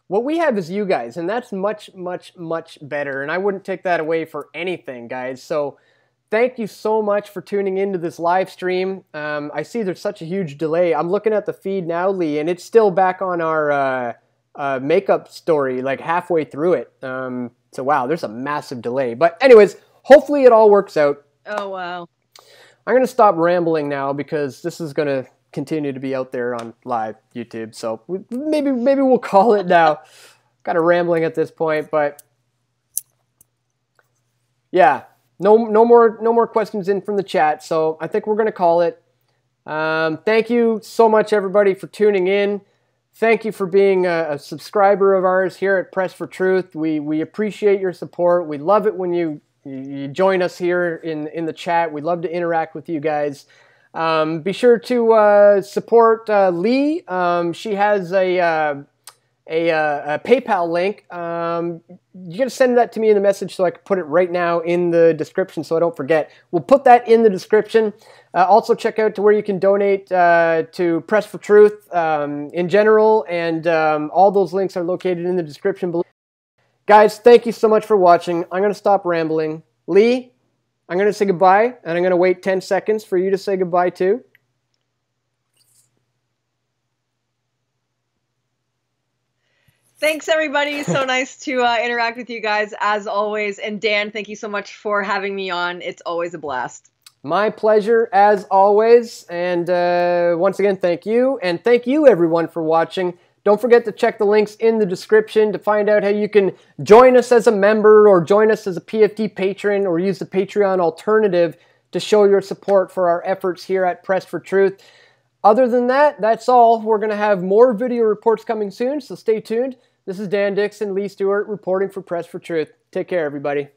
What we have is you guys, and that's much, much, much better. And I wouldn't take that away for anything, guys. So thank you so much for tuning into this live stream. I see there's such a huge delay. I'm looking at the feed now, Leigh, and it's still back on our makeup story, like halfway through it. So wow, there's a massive delay. But anyways, hopefully it all works out.
Oh, wow.
I'm going to stop rambling now because this is going to continue to be out there on live YouTube. So maybe we'll call it now. Kind of rambling at this point, but yeah, no more questions in from the chat. So I think we're going to call it. Thank you so much, everybody, for tuning in. Thank you for being a subscriber of ours here at Press for Truth. We appreciate your support. We love it when you join us here in the chat. We love to interact with you guys. Be sure to support Leigh. She has a PayPal link. You gotta send that to me in the message so I can put it right now in the description so I don't forget. We'll put that in the description. Also check out to where you can donate to Press for Truth in general, and all those links are located in the description below. Guys, thank you so much for watching. I'm gonna stop rambling. Leigh, I'm going to say goodbye, and I'm going to wait 10 seconds for you to say goodbye too.
Thanks, everybody. So nice to interact with you guys, as always. And Dan, thank you so much for having me on. It's always a blast.
My pleasure, as always. And once again, thank you. And thank you, everyone, for watching. Don't forget to check the links in the description to find out how you can join us as a member or join us as a PFT patron or use the Patreon alternative to show your support for our efforts here at Press for Truth. Other than that, that's all. We're going to have more video reports coming soon, so stay tuned. This is Dan Dixon, Leigh Stewart, reporting for Press for Truth. Take care, everybody.